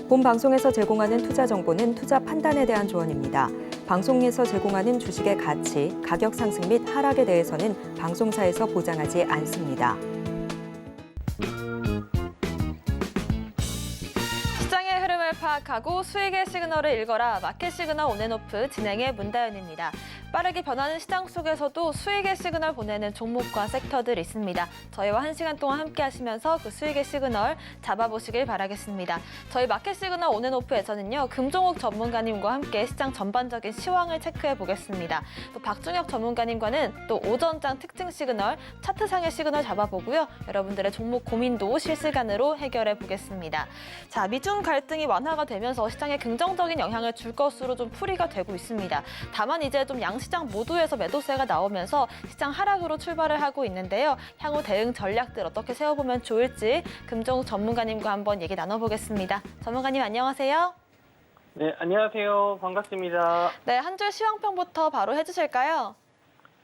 본 방송에서 제공하는 투자 정보는 투자 판단에 대한 조언입니다. 방송에서 제공하는 주식의 가치, 가격 상승 및 하락에 대해서는 방송사에서 보장하지 않습니다. 시장의 흐름을 파악하고 수익의 시그널을 읽어라. 마켓 시그널 온앤오프 진행의 문다연입니다. 빠르게 변하는 시장 속에서도 수익의 시그널 보내는 종목과 섹터들 있습니다. 저희와 1시간 동안 함께 하시면서 그 수익의 시그널 잡아보시길 바라겠습니다. 저희 마켓 시그널 온앤오프에서는요, 금종욱 전문가님과 함께 시장 전반적인 시황을 체크해 보겠습니다. 또 박준혁 전문가님과는 또 오전장 특징 시그널, 차트상의 시그널 잡아보고요. 여러분들의 종목 고민도 실시간으로 해결해 보겠습니다. 자, 미중 갈등이 완화가 되면서 시장에 긍정적인 영향을 줄 것으로 좀 풀이가 되고 있습니다. 다만 이제 좀 양시장 모두에서 매도세가 나오면서 시장 하락으로 출발을 하고 있는데요. 향후 대응 전략들 어떻게 세워보면 좋을지 금종욱 전문가님과 한번 얘기 나눠보겠습니다. 전문가님 안녕하세요. 네, 안녕하세요. 반갑습니다. 네, 한 줄 시황평부터 바로 해주실까요?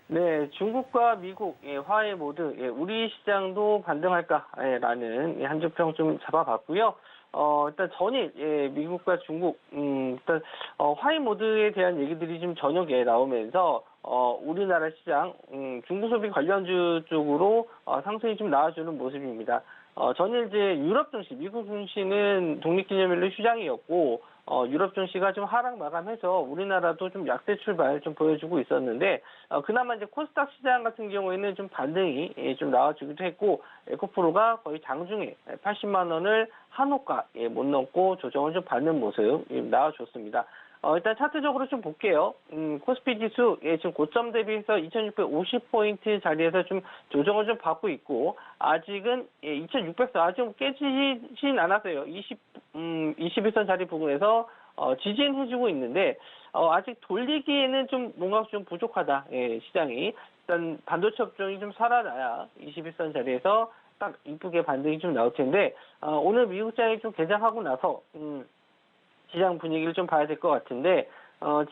네, 중국과 미국, 화해 모드, 우리 시장도 반등할까라는 한 줄 평 좀 잡아봤고요. 일단 전일, 미국과 중국, 일단, 화해 모드에 대한 얘기들이 좀 저녁에 나오면서, 우리나라 시장, 중국 소비 관련주 쪽으로 상승이 좀 나와주는 모습입니다. 전일 이제 유럽 증시, 미국 증시는 독립기념일로 휴장이었고, 유럽 증시가 좀 하락 마감해서 우리나라도 좀 약세 출발 좀 보여주고 있었는데, 그나마 이제 코스닥 시장 같은 경우에는 좀 반등이 좀 나와주기도 했고, 에코프로가 거의 장중에 80만 원을 한호가 못 넘고 조정을 좀 받는 모습 나와줬습니다. 일단 차트적으로 좀 볼게요. 코스피 지수, 지금 고점 대비해서 2650포인트 자리에서 좀 조정을 좀 받고 있고, 아직은 2600선, 아직 깨지진 않았어요. 21선 자리 부근에서, 지지해주고 있는데, 아직 돌리기에는 좀 뭔가 좀 부족하다, 시장이. 일단 반도체 업종이 좀 살아나야 21선 자리에서 딱 이쁘게 반등이 좀 나올 텐데, 오늘 미국장이 좀 개장하고 나서, 시장 분위기를 좀 봐야 될 것 같은데,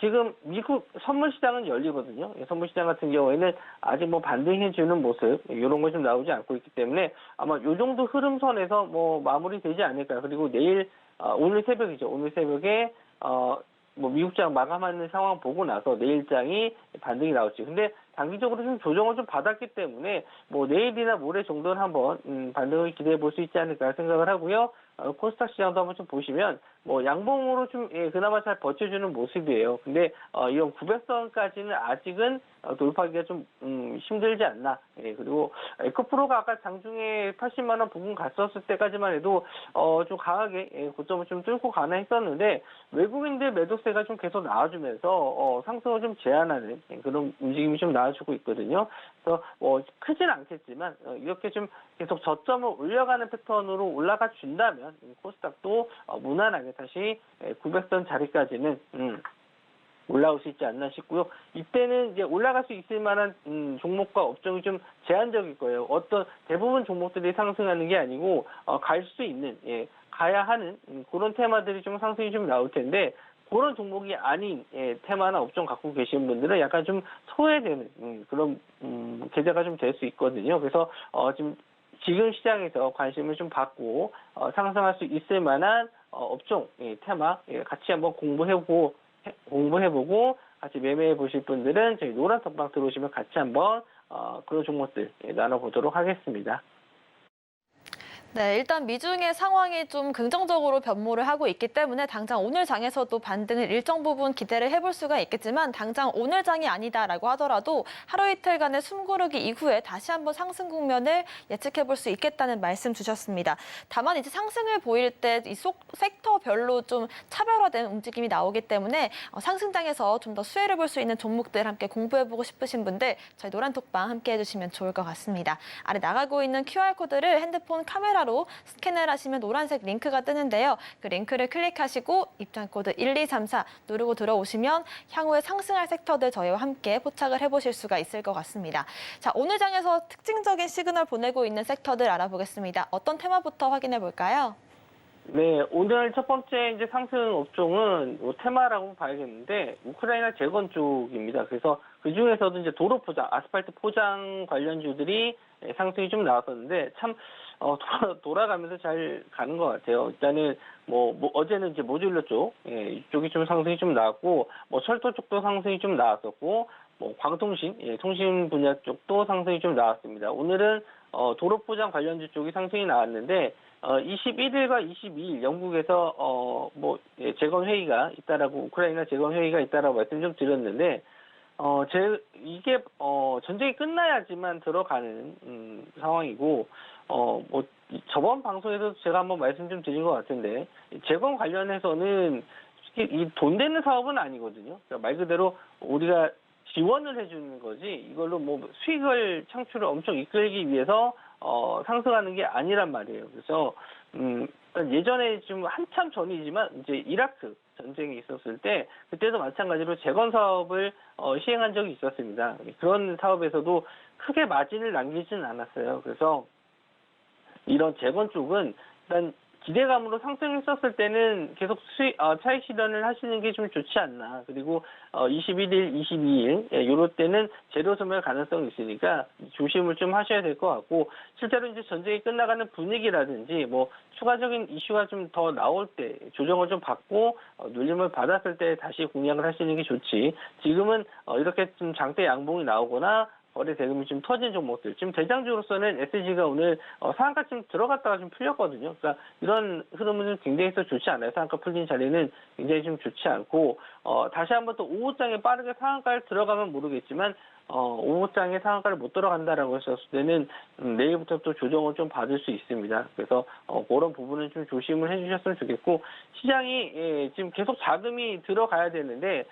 지금 미국 선물 시장은 열리거든요. 선물 시장 같은 경우에는 아직 뭐 반등해주는 모습, 이런 거 좀 나오지 않고 있기 때문에 아마 요 정도 흐름선에서 뭐 마무리 되지 않을까. 그리고 내일, 오늘 새벽이죠. 오늘 새벽에, 뭐 미국장 마감하는 상황 보고 나서 내일장이 반등이 나올지. 근데 단기적으로 좀 조정을 좀 받았기 때문에 뭐 내일이나 모레 정도는 한번 반등을 기대해 볼 수 있지 않을까 생각을 하고요. 코스닥 시장도 한번 좀 보시면 뭐 양봉으로 좀 그나마 잘 버텨주는 모습이에요. 근데 이런 900선까지는 아직은 돌파하기가 좀 힘들지 않나. 그리고 에코프로가 아까 장중에 80만 원 부근 갔었을 때까지만 해도 좀 강하게 고점을 좀 뚫고 가나 했었는데, 외국인들 매도세가 좀 계속 나와주면서 상승을 좀 제한하는 그런 움직임이 좀 나와주고 있거든요. 그래서 크진 않겠지만 이렇게 좀 계속 저점을 올려가는 패턴으로 올라가 준다면 코스닥도 무난하게 다시 900선 자리까지는 올라올 수 있지 않나 싶고요. 이때는 이제 올라갈 수 있을 만한 종목과 업종이 좀 제한적일 거예요. 어떤 대부분 종목들이 상승하는 게 아니고 갈 수 있는, 가야 하는 그런 테마들이 좀 상승이 좀 나올 텐데, 그런 종목이 아닌 테마나 업종 갖고 계신 분들은 약간 좀 소외되는 그런 계좌가 좀 될 수 있거든요. 그래서 지금 시장에서 관심을 좀 받고 상승할 수 있을 만한 업종, 테마 같이 한번 공부해보고 같이 매매해 보실 분들은 저희 노란 톡방 들어오시면 같이 한번 그런 종목들 나눠보도록 하겠습니다. 네, 일단 미중의 상황이 좀 긍정적으로 변모를 하고 있기 때문에 당장 오늘 장에서도 반등을 일정 부분 기대를 해볼 수가 있겠지만, 당장 오늘 장이 아니다라고 하더라도 하루 이틀간의 숨고르기 이후에 다시 한번 상승 국면을 예측해볼 수 있겠다는 말씀 주셨습니다. 다만 이제 상승을 보일 때 이 섹터별로 좀 차별화된 움직임이 나오기 때문에 상승장에서 좀 더 수혜를 볼 수 있는 종목들 함께 공부해보고 싶으신 분들 저희 노란톡방 함께 해주시면 좋을 것 같습니다. 아래 나가고 있는 QR코드를 핸드폰 카메라로 스캔을 하시면 노란색 링크가 뜨는데요. 그 링크를 클릭하시고 입장코드 1234 누르고 들어오시면 향후에 상승할 섹터들 저희와 함께 포착을 해보실 수가 있을 것 같습니다. 자, 오늘 장에서 특징적인 시그널 보내고 있는 섹터들 알아보겠습니다. 어떤 테마부터 확인해 볼까요? 네, 오늘 첫 번째 이제 상승 업종은 뭐 테마라고 봐야겠는데 우크라이나 재건 쪽입니다. 그래서 그 중에서도 이제 도로 포장, 아스팔트 포장 관련주들이 상승이 좀 나왔었는데 참 돌아가면서 잘 가는 것 같아요. 일단은 뭐 어제는 이제 모듈러 쪽, 이쪽이 좀 상승이 좀 나왔고 뭐 철도 쪽도 상승이 좀 나왔었고 뭐 광통신, 통신 분야 쪽도 상승이 좀 나왔습니다. 오늘은 도로 포장 관련주 쪽이 상승이 나왔는데 21일과 22일 영국에서 재건 회의가 있다라고 우크라이나 재건 회의가 있다라고 말씀 좀 드렸는데 이게 전쟁이 끝나야지만 들어가는 상황이고 저번 방송에서 제가 한번 말씀 좀 드린 것 같은데 재건 관련해서는 이 돈 되는 사업은 아니거든요. 그러니까 말 그대로 우리가 지원을 해주는 거지 이걸로 뭐 수익을 창출을 엄청 이끌기 위해서 상승하는 게 아니란 말이에요. 그래서 예전에 좀 한참 전이지만 이제 이라크 전쟁이 있었을 때 그때도 마찬가지로 재건 사업을 시행한 적이 있었습니다. 그런 사업에서도 크게 마진을 남기지는 않았어요. 그래서 이런 재건 쪽은 일단 기대감으로 상승했었을 때는 계속 차익 실현을 하시는 게 좀 좋지 않나. 그리고 21일, 22일 요럴 때는 재료 소멸 가능성이 있으니까 조심을 좀 하셔야 될 것 같고 실제로 이제 전쟁이 끝나가는 분위기라든지 뭐 추가적인 이슈가 좀 더 나올 때 조정을 좀 받고 눌림을 받았을 때 다시 공략을 하시는 게 좋지. 지금은 이렇게 좀 장대 양봉이 나오거나 거래 대금이 좀 터진 종목들. 지금 대장주로서는 SG가 오늘 상한가 좀 들어갔다가 좀 풀렸거든요. 그러니까 이런 흐름은 굉장히 또 좋지 않아요. 상한가 풀린 자리는 굉장히 좀 좋지 않고 다시 한번 또 5호장에 빠르게 상한가를 들어가면 모르겠지만 5호장에 상한가를 못 들어간다라고 했었을 때는 내일부터 또 조정을 좀 받을 수 있습니다. 그래서 그런 부분은 좀 조심을 해주셨으면 좋겠고 시장이 지금 계속 자금이 들어가야 되는데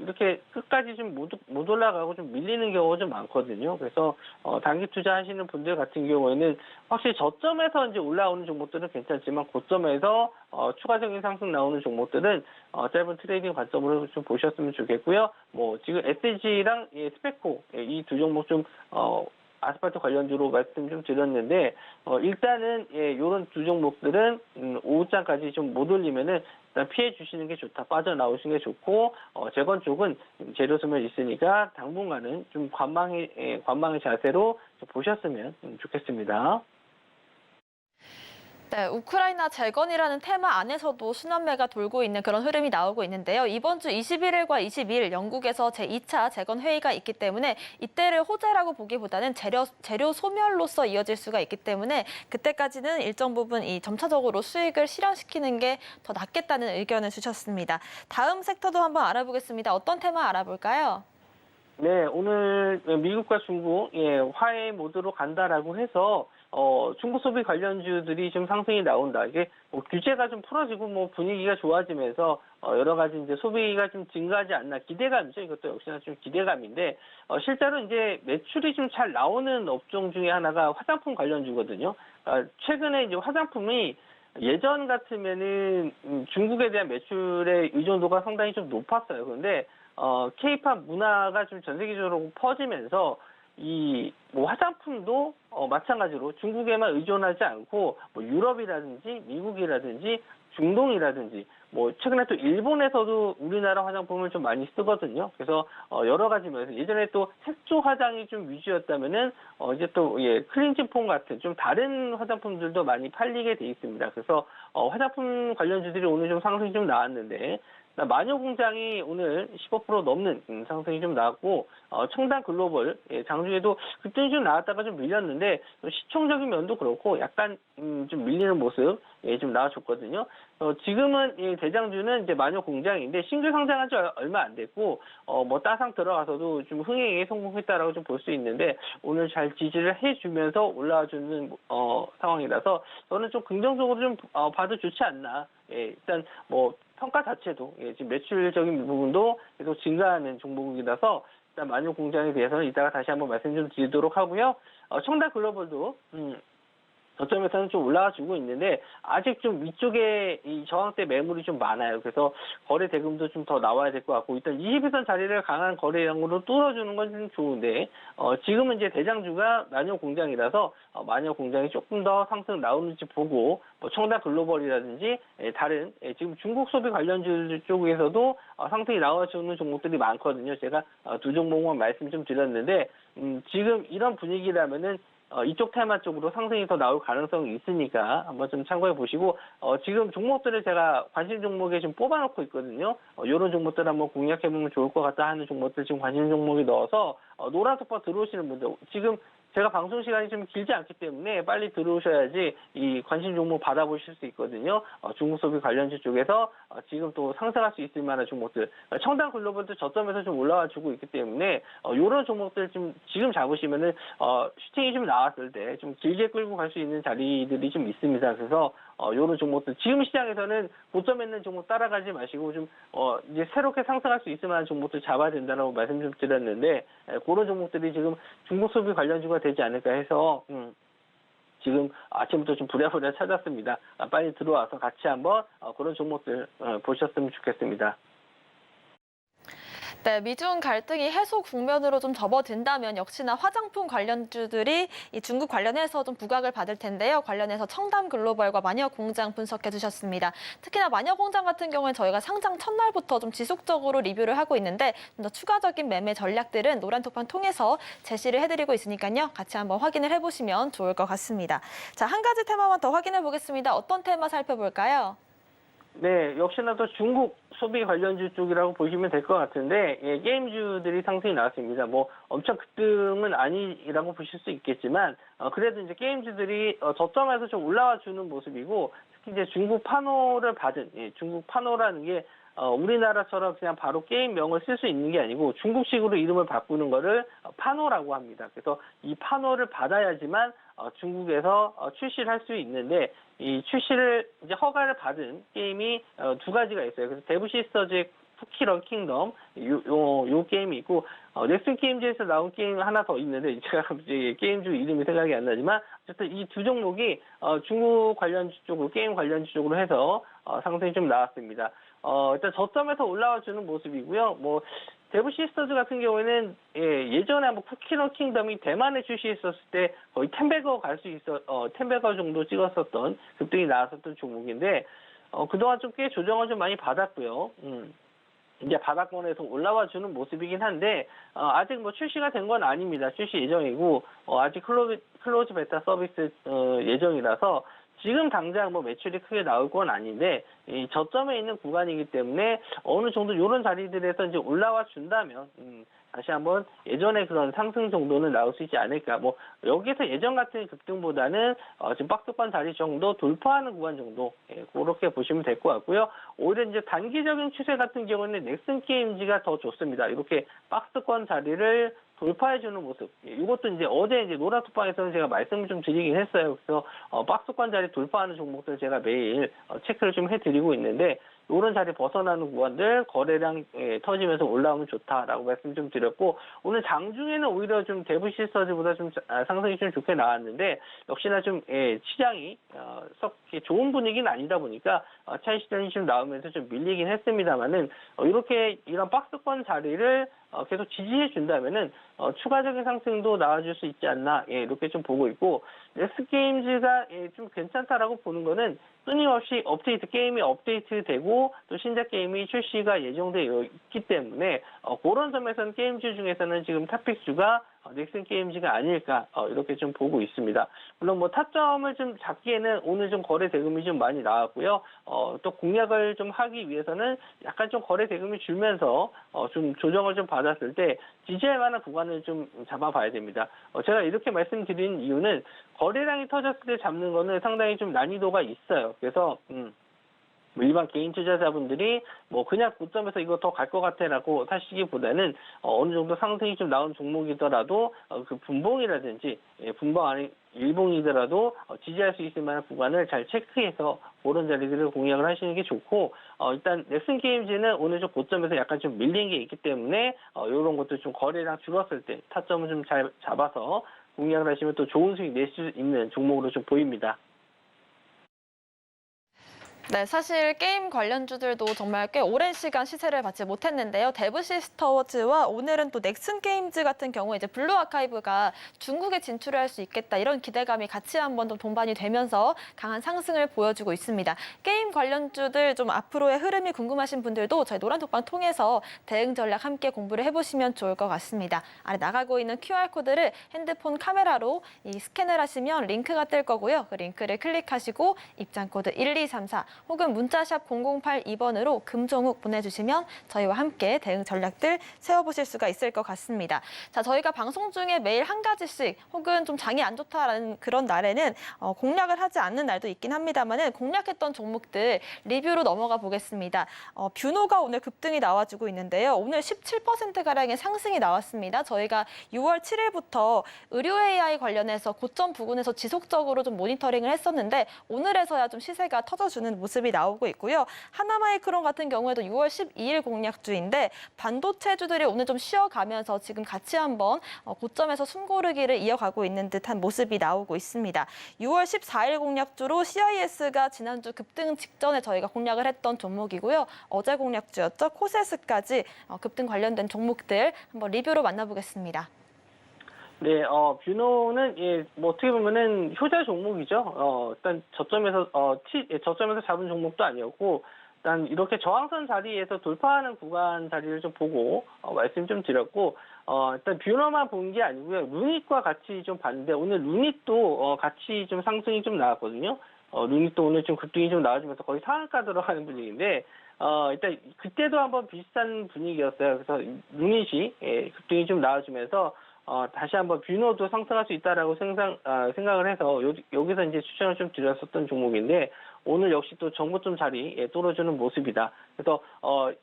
이렇게 끝까지 좀 못 올라가고 좀 밀리는 경우가 좀 많거든요. 그래서 단기 투자하시는 분들 같은 경우에는 확실히 저점에서 이제 올라오는 종목들은 괜찮지만 고점에서 추가적인 상승 나오는 종목들은 짧은 트레이딩 관점으로 좀 보셨으면 좋겠고요. 뭐 지금 SG랑 스페코 이 두 종목 좀 아스팔트 관련주로 말씀 좀 드렸는데 일단은 이런 두 종목들은 5호장까지 좀 못 올리면은 일단 피해 주시는 게 좋다. 빠져나오시는 게 좋고 재건 쪽은 재료 소멸 있으니까 당분간은 좀 관망의 자세로 좀 보셨으면 좋겠습니다. 네, 우크라이나 재건이라는 테마 안에서도 순환매가 돌고 있는 그런 흐름이 나오고 있는데요. 이번 주 21일과 22일 영국에서 제2차 재건 회의가 있기 때문에 이때를 호재라고 보기보다는 재료 소멸로서 이어질 수가 있기 때문에 그때까지는 일정 부분 점차적으로 수익을 실현시키는 게 더 낫겠다는 의견을 주셨습니다. 다음 섹터도 한번 알아보겠습니다. 어떤 테마 알아볼까요? 네, 오늘 미국과 중국 화해 모드로 간다라고 해서 중국 소비 관련주들이 좀 상승이 나온다. 이게 뭐 규제가 좀 풀어지고 뭐 분위기가 좋아지면서 여러 가지 이제 소비가 좀 증가하지 않나 기대감이죠. 이것도 역시나 좀 기대감인데 실제로 이제 매출이 좀 잘 나오는 업종 중에 하나가 화장품 관련주거든요. 최근에 이제 화장품이 예전 같으면은 중국에 대한 매출의 의존도가 상당히 좀 높았어요. 그런데 K-팝 문화가 좀 전 세계적으로 퍼지면서 뭐 화장품도 마찬가지로 중국에만 의존하지 않고 뭐 유럽이라든지 미국이라든지 중동이라든지 뭐 최근에 또 일본에서도 우리나라 화장품을 좀 많이 쓰거든요. 그래서 여러 가지 면에서 예전에 또 색조 화장이 좀 위주였다면은 이제 또 클렌징 폼 같은 좀 다른 화장품들도 많이 팔리게 돼 있습니다. 그래서 화장품 관련주들이 오늘 좀 상승이 좀 나왔는데 마녀공장이 오늘 15% 넘는 상승이 좀 나왔고 청담 글로벌 장중에도 그때는 좀 나왔다가 좀 밀렸는데 시총적인 면도 그렇고 약간 좀 밀리는 모습 좀 나와줬거든요. 지금은 대장주는 이제 마녀공장인데 싱글 상장한 지 얼마 안 됐고 뭐 따상 들어가서도 좀 흥행에 성공했다라고 좀 볼 수 있는데 오늘 잘 지지를 해주면서 올라와주는 상황이라서 저는 좀 긍정적으로 좀 봐도 좋지 않나. 일단 뭐 평가 자체도 지금 매출적인 부분도 계속 증가하는 종목이라서 일단 마녀 공장에 대해서는 이따가 다시 한번 말씀 좀 드리도록 하고요. 청담 글로벌도 저점에서는 좀 올라와 주고 있는데 아직 좀 위쪽에 이 저항대 매물이 좀 많아요. 그래서 거래 대금도 좀 더 나와야 될 것 같고 일단 22선 자리를 강한 거래량으로 뚫어주는 건 좀 좋은데 지금은 이제 대장주가 마녀 공장이라서 마녀 공장이 조금 더 상승 나오는지 보고 뭐 청다 글로벌이라든지 다른 지금 중국 소비 관련주 쪽에서도 상승이 나와주는 종목들이 많거든요. 제가 두 종목만 말씀 좀 드렸는데 지금 이런 분위기라면은 이쪽 테마 쪽으로 상승이 더 나올 가능성이 있으니까 한번 좀 참고해 보시고 지금 종목들을 제가 관심 종목에 좀 뽑아놓고 있거든요. 이런 종목들 한번 공략해 보면 좋을 것 같다 하는 종목들 지금 관심 종목에 넣어서 노란 속박 들어오시는 분들 지금 제가 방송 시간이 좀 길지 않기 때문에 빨리 들어오셔야지 이 관심 종목 받아보실 수 있거든요. 중국 소비 관련주 쪽에서 지금 또 상승할 수 있을 만한 종목들. 청당 글로벌도 저점에서 좀 올라와 주고 있기 때문에 이런 종목들 지금 잡으시면은 슈팅이 좀 나왔을 때 좀 길게 끌고 갈 수 있는 자리들이 좀 있습니다. 그래서 이런 종목들 지금 시장에서는 고점에 있는 종목 따라가지 마시고 좀 이제 새롭게 상승할 수 있을 만한 종목들 잡아야 된다라고 말씀 좀 드렸는데 그런 종목들이 지금 중국 소비 관련주가 되지 않을까 해서 지금 아침부터 좀 부랴부랴 찾았습니다. 빨리 들어와서 같이 한번 그런 종목들 보셨으면 좋겠습니다. 네, 미중 갈등이 해소 국면으로 좀 접어든다면 역시나 화장품 관련주들이 이 중국 관련해서 좀 부각을 받을 텐데요. 관련해서 청담 글로벌과 마녀 공장 분석해 주셨습니다. 특히나 마녀 공장 같은 경우는 저희가 상장 첫날부터 좀 지속적으로 리뷰를 하고 있는데 좀 더 추가적인 매매 전략들은 노란톡방 통해서 제시를 해드리고 있으니까요. 같이 한번 확인을 해보시면 좋을 것 같습니다. 자, 한 가지 테마만 더 확인해 보겠습니다. 어떤 테마 살펴볼까요? 네, 역시나 또 중국 소비 관련주 쪽이라고 보시면 될 것 같은데, 게임주들이 상승이 나왔습니다. 뭐, 엄청 급등은 아니라고 보실 수 있겠지만, 그래도 이제 게임주들이 저점에서 좀 올라와 주는 모습이고, 특히 이제 중국 판호를 받은, 중국 판호라는 게, 우리나라처럼 그냥 바로 게임명을 쓸 수 있는 게 아니고 중국식으로 이름을 바꾸는 거를 판호라고 합니다. 그래서 이 판호를 받아야지만 중국에서 출시를 할 수 있는데 이 출시를 이제 허가를 받은 게임이 두 가지가 있어요. 그래서 데브 시스터즈의 쿠키런 킹덤 요 게임이 있고 넥슨 게임즈에서 나온 게임 하나 더 있는데 제가 갑자기 게임주 이름이 생각이 안 나지만 어쨌든 이 두 종목이 중국 관련주 쪽으로 게임 관련주 쪽으로 해서 상승이 좀 나왔습니다. 일단 저점에서 올라와 주는 모습이고요. 뭐 데브 시스터즈 같은 경우에는 예전에 한번 쿠키런 킹덤이 대만에 출시했었을 때 거의 10배거 갈 수 있어 10배거 정도 찍었었던 급등이 나왔었던 종목인데 그동안 좀 꽤 조정을 좀 많이 받았고요. 이제 바닥권에서 올라와 주는 모습이긴 한데 아직 뭐 출시가 된 건 아닙니다. 출시 예정이고 아직 클로즈 베타 서비스 예정이라서 지금 당장 뭐 매출이 크게 나올 건 아닌데 이 저점에 있는 구간이기 때문에 어느 정도 이런 자리들에서 이제 올라와 준다면 다시 한번 예전의 그런 상승 정도는 나올 수 있지 않을까. 뭐 여기서 예전 같은 급등보다는 지금 박스권 자리 정도 돌파하는 구간 정도 그렇게 보시면 될 것 같고요. 오히려 이제 단기적인 추세 같은 경우는 넥슨 게임즈가 더 좋습니다. 이렇게 박스권 자리를 돌파해주는 모습. 이것도 이제 어제 이제 노란톡방에서는 제가 말씀을 좀 드리긴 했어요. 그래서 박스권 자리 돌파하는 종목들 제가 매일 체크를 좀 해드리고 있는데 이런 자리 벗어나는 구간들 거래량 터지면서 올라오면 좋다라고 말씀 좀 드렸고 오늘 장중에는 오히려 좀 데브 시스터즈보다 좀 상승이 좀 좋게 나왔는데 역시나 좀 시장이 썩 좋은 분위기는 아니다 보니까 차익 실현이 좀 나오면서 좀 밀리긴 했습니다만은 이렇게 이런 박스권 자리를 계속 지지해 준다면은 추가적인 상승도 나와줄 수 있지 않나 이렇게 좀 보고 있고 넥스 게임즈가 좀 괜찮다라고 보는 거는 끊임없이 게임이 업데이트되고 또 신작 게임이 출시가 예정되어 있기 때문에 그런 점에서는 게임주 중에서는 지금 탑픽주가 넥슨 게임즈가 아닐까 이렇게 좀 보고 있습니다. 물론 뭐 타점을 좀 잡기에는 오늘 좀 거래 대금이 좀 많이 나왔고요. 또 공략을 좀 하기 위해서는 약간 좀 거래 대금이 줄면서 좀 조정을 좀 받았을 때 지지할 만한 구간을 좀 잡아봐야 됩니다. 제가 이렇게 말씀드린 이유는 거래량이 터졌을 때 잡는 거는 상당히 좀 난이도가 있어요. 그래서 일반 개인 투자자분들이 뭐 그냥 고점에서 이거 더 갈 것 같아라고 사시기보다는 어느 정도 상승이 좀 나온 종목이더라도 그 분봉이라든지 분봉 안에 일봉이더라도 지지할 수 있을 만한 구간을 잘 체크해서 그런 자리들을 공략을 하시는 게 좋고 일단 넥슨 게임즈는 오늘 좀 고점에서 약간 좀 밀린 게 있기 때문에 이런 것도 좀 거래량 줄었을 때 타점을 좀 잘 잡아서 공략을 하시면 또 좋은 수익 낼 수 있는 종목으로 좀 보입니다. 네, 사실 게임 관련주들도 정말 꽤 오랜 시간 시세를 받지 못했는데요. 데브시스터즈와 오늘은 또 넥슨 게임즈 같은 경우 이제 블루 아카이브가 중국에 진출을 할 수 있겠다 이런 기대감이 같이 한번 더 동반이 되면서 강한 상승을 보여주고 있습니다. 게임 관련주들 좀 앞으로의 흐름이 궁금하신 분들도 저희 노란톡방 통해서 대응 전략 함께 공부를 해보시면 좋을 것 같습니다. 아래 나가고 있는 QR코드를 핸드폰 카메라로 스캔을 하시면 링크가 뜰 거고요. 그 링크를 클릭하시고 입장코드 1234 혹은 문자샵 0082번으로 금종욱 보내주시면 저희와 함께 대응 전략들 세워보실 수가 있을 것 같습니다. 자, 저희가 방송 중에 매일 한 가지씩 혹은 좀 장이 안 좋다라는 그런 날에는 공략을 하지 않는 날도 있긴 합니다만은 공략했던 종목들 리뷰로 넘어가 보겠습니다. 뷰노가 오늘 급등이 나와주고 있는데요. 오늘 17%가량의 상승이 나왔습니다. 저희가 6월 7일부터 의료 AI 관련해서 고점 부근에서 지속적으로 좀 모니터링을 했었는데 오늘에서야 좀 시세가 터져주는 모습이 나오고 있고요. 하나마이크론 같은 경우에도 6월 12일 공략주인데 반도체주들이 오늘 좀 쉬어가면서 지금 같이 한번 고점에서 숨고르기를 이어가고 있는 듯한 모습이 나오고 있습니다. 6월 14일 공략주로 CIS가 지난주 급등 직전에 저희가 공략을 했던 종목이고요. 어제 공략주였죠. 코세스까지 급등 관련된 종목들 한번 리뷰로 만나보겠습니다. 네, 뷰노는 뭐 어떻게 보면은 효자 종목이죠. 일단 저점에서 잡은 종목도 아니었고, 일단 이렇게 저항선 자리에서 돌파하는 구간 자리를 좀 보고 말씀 좀 드렸고, 일단 뷰노만 본 게 아니고요. 루닛과 같이 좀 봤는데 오늘 루닛도 같이 좀 상승이 좀 나왔거든요. 루닛도 오늘 좀 급등이 좀 나와주면서 거의 상한가 들어가는 분위기인데. 일단 그때도 한번 비슷한 분위기였어요. 그래서 루닛이 급등이 좀 나와주면서 다시 한번 뷰노도 상승할 수 있다라고 생각을 해서 여기서 이제 추천을 좀 드렸었던 종목인데 오늘 역시 또 정고점 자리에 뚫어주는 모습이다. 그래서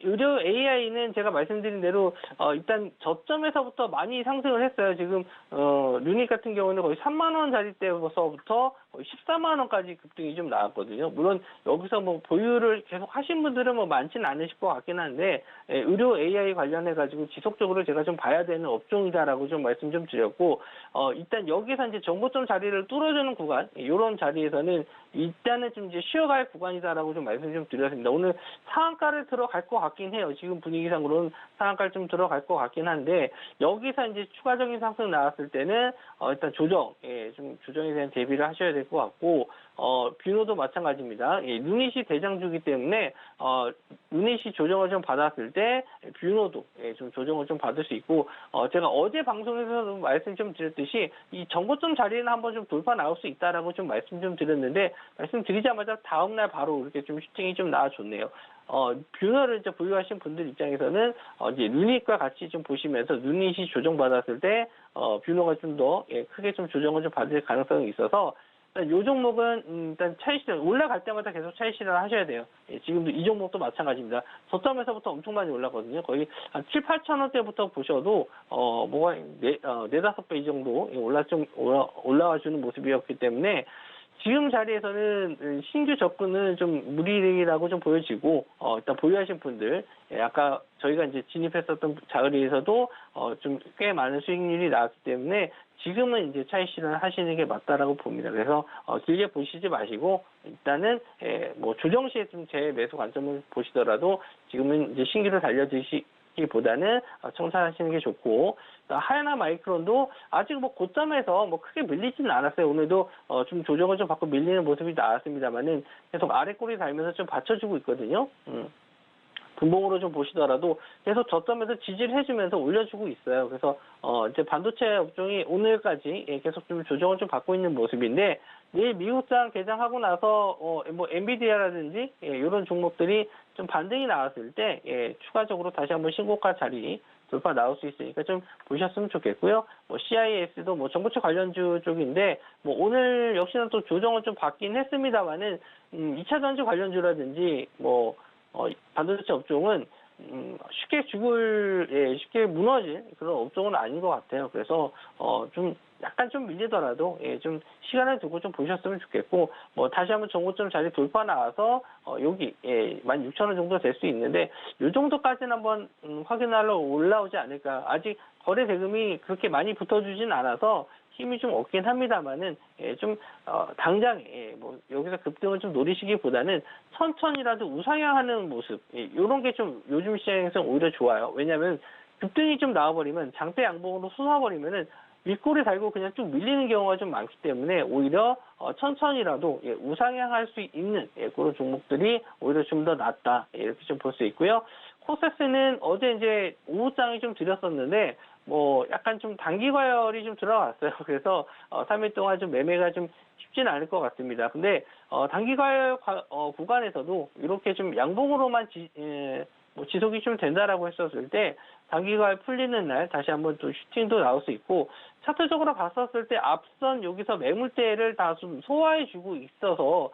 의료 AI는 제가 말씀드린 대로 일단 저점에서부터 많이 상승을 했어요. 지금 루닛 같은 경우는 거의 3만 원 자리대에서부터 거의 14만 원까지 급등이 좀 나왔거든요. 물론 여기서 뭐 보유를 계속 하신 분들은 뭐 많지는 않으실 것 같긴 한데 의료 AI 관련해 가지고 지속적으로 제가 좀 봐야 되는 업종이다라고 좀 말씀 좀 드렸고 일단 여기서 이제 정고점 자리를 뚫어주는 구간 이런 자리에서는 일단은 좀 이제 쉬어갈 구간이다라고 좀 말씀 좀 드렸습니다. 오늘 상한가를 들어갈 것 같긴 해요. 지금 분위기상으로는 상한가를 좀 들어갈 것 같긴 한데 여기서 이제 추가적인 상승 나왔을 때는 일단 좀 조정에 대한 대비를 하셔야 될 것 같고 뷰노도 마찬가지입니다. 루닛이 대장주기 때문에 루닛이 조정을 좀 받았을 때 뷰노도 좀 조정을 좀 받을 수 있고 제가 어제 방송에서도 말씀 좀 드렸듯이 이 정고점 자리는 한번 좀 돌파 나올 수 있다라고 좀 말씀 좀 드렸는데 말씀드리자마자 다음날 바로 이렇게 좀 슈팅이 좀 나와줬네요. 뷰너를 이제 보유하신 분들 입장에서는 이제 루닛과 같이 좀 보시면서 루닛이 조정받았을 때 뷰너가 좀 더 크게 좀 조정을 좀 받을 가능성이 있어서 이 종목은 일단 차익 실현 올라갈 때마다 계속 차익 실현을 하셔야 돼요. 지금도 이 종목도 마찬가지입니다. 저점에서부터 엄청 많이 올랐거든요. 거의 한 7, 8천 원대부터 보셔도 뭐가 4-5배 이 정도 올라와 주는 모습이었기 때문에 지금 자리에서는 신규 접근은 좀 무리라고 좀 보여지고 일단 보유하신 분들 아까 저희가 이제 진입했었던 자리에서도 좀 꽤 많은 수익률이 나왔기 때문에 지금은 이제 차익 실현을 하시는 게 맞다라고 봅니다. 그래서 길게 보시지 마시고 일단은 뭐 조정 시에 좀 제 매수 관점을 보시더라도 지금은 이제 신규를 달려드시기보다는 청산하시는 게 좋고 하이나 마이크론도 아직 뭐 고점에서 뭐 크게 밀리지는 않았어요. 오늘도 좀 조정을 좀 받고 밀리는 모습이 나왔습니다만은 계속 아래 꼬리 달면서 좀 받쳐주고 있거든요. 분봉으로 좀 보시더라도 계속 저점에서 지지를 해주면서 올려주고 있어요. 그래서 이제 반도체 업종이 오늘까지 계속 좀 조정을 좀 받고 있는 모습인데 내일 미국장 개장하고 나서 뭐 엔비디아라든지 이런 종목들이 좀 반등이 나왔을 때 추가적으로 다시 한번 신고가 자리 돌파 나올 수 있으니까 좀 보셨으면 좋겠고요. 뭐 CIS도 뭐 정보체 관련주 쪽인데 뭐 오늘 역시나 또 조정을 좀 받긴 했습니다만은 2차 전지 관련주라든지 뭐 반도체 업종은 쉽게 무너질 그런 업종은 아닌 것 같아요. 그래서 좀 약간 좀 밀리더라도 좀 시간을 두고 좀 보셨으면 좋겠고 뭐 다시 한번 정고점 자리 돌파 나와서 여기 16,000원 정도 될 수 있는데 이 정도까지는 한번 확인하러 올라오지 않을까. 아직 거래 대금이 그렇게 많이 붙어주진 않아서 힘이 좀 없긴 합니다만은 좀 당장에 뭐 여기서 급등을 좀 노리시기보다는 천천히라도 우상향하는 모습 이런 게 좀 요즘 시장에서 오히려 좋아요. 왜냐하면 급등이 좀 나와버리면 장대 양봉으로 솟아버리면은 윗골에 달고 그냥 쭉 밀리는 경우가 좀 많기 때문에 오히려 천천히라도 우상향할 수 있는 그런 종목들이 오히려 좀 더 낫다 이렇게 좀 볼 수 있고요. 코세스는 어제 이제 오후장에 좀 드렸었는데 뭐 약간 좀 단기 과열이 좀 들어갔어요. 그래서 3일 동안 좀 매매가 좀 쉽지는 않을 것 같습니다. 근데 단기 과열 구간에서도 이렇게 좀 양봉으로만 지속이 좀 된다라고 했었을 때 단기가 풀리는 날 다시 한번 또 슈팅도 나올 수 있고 차트적으로 봤었을 때 앞선 여기서 매물대를 다 좀 소화해주고 있어서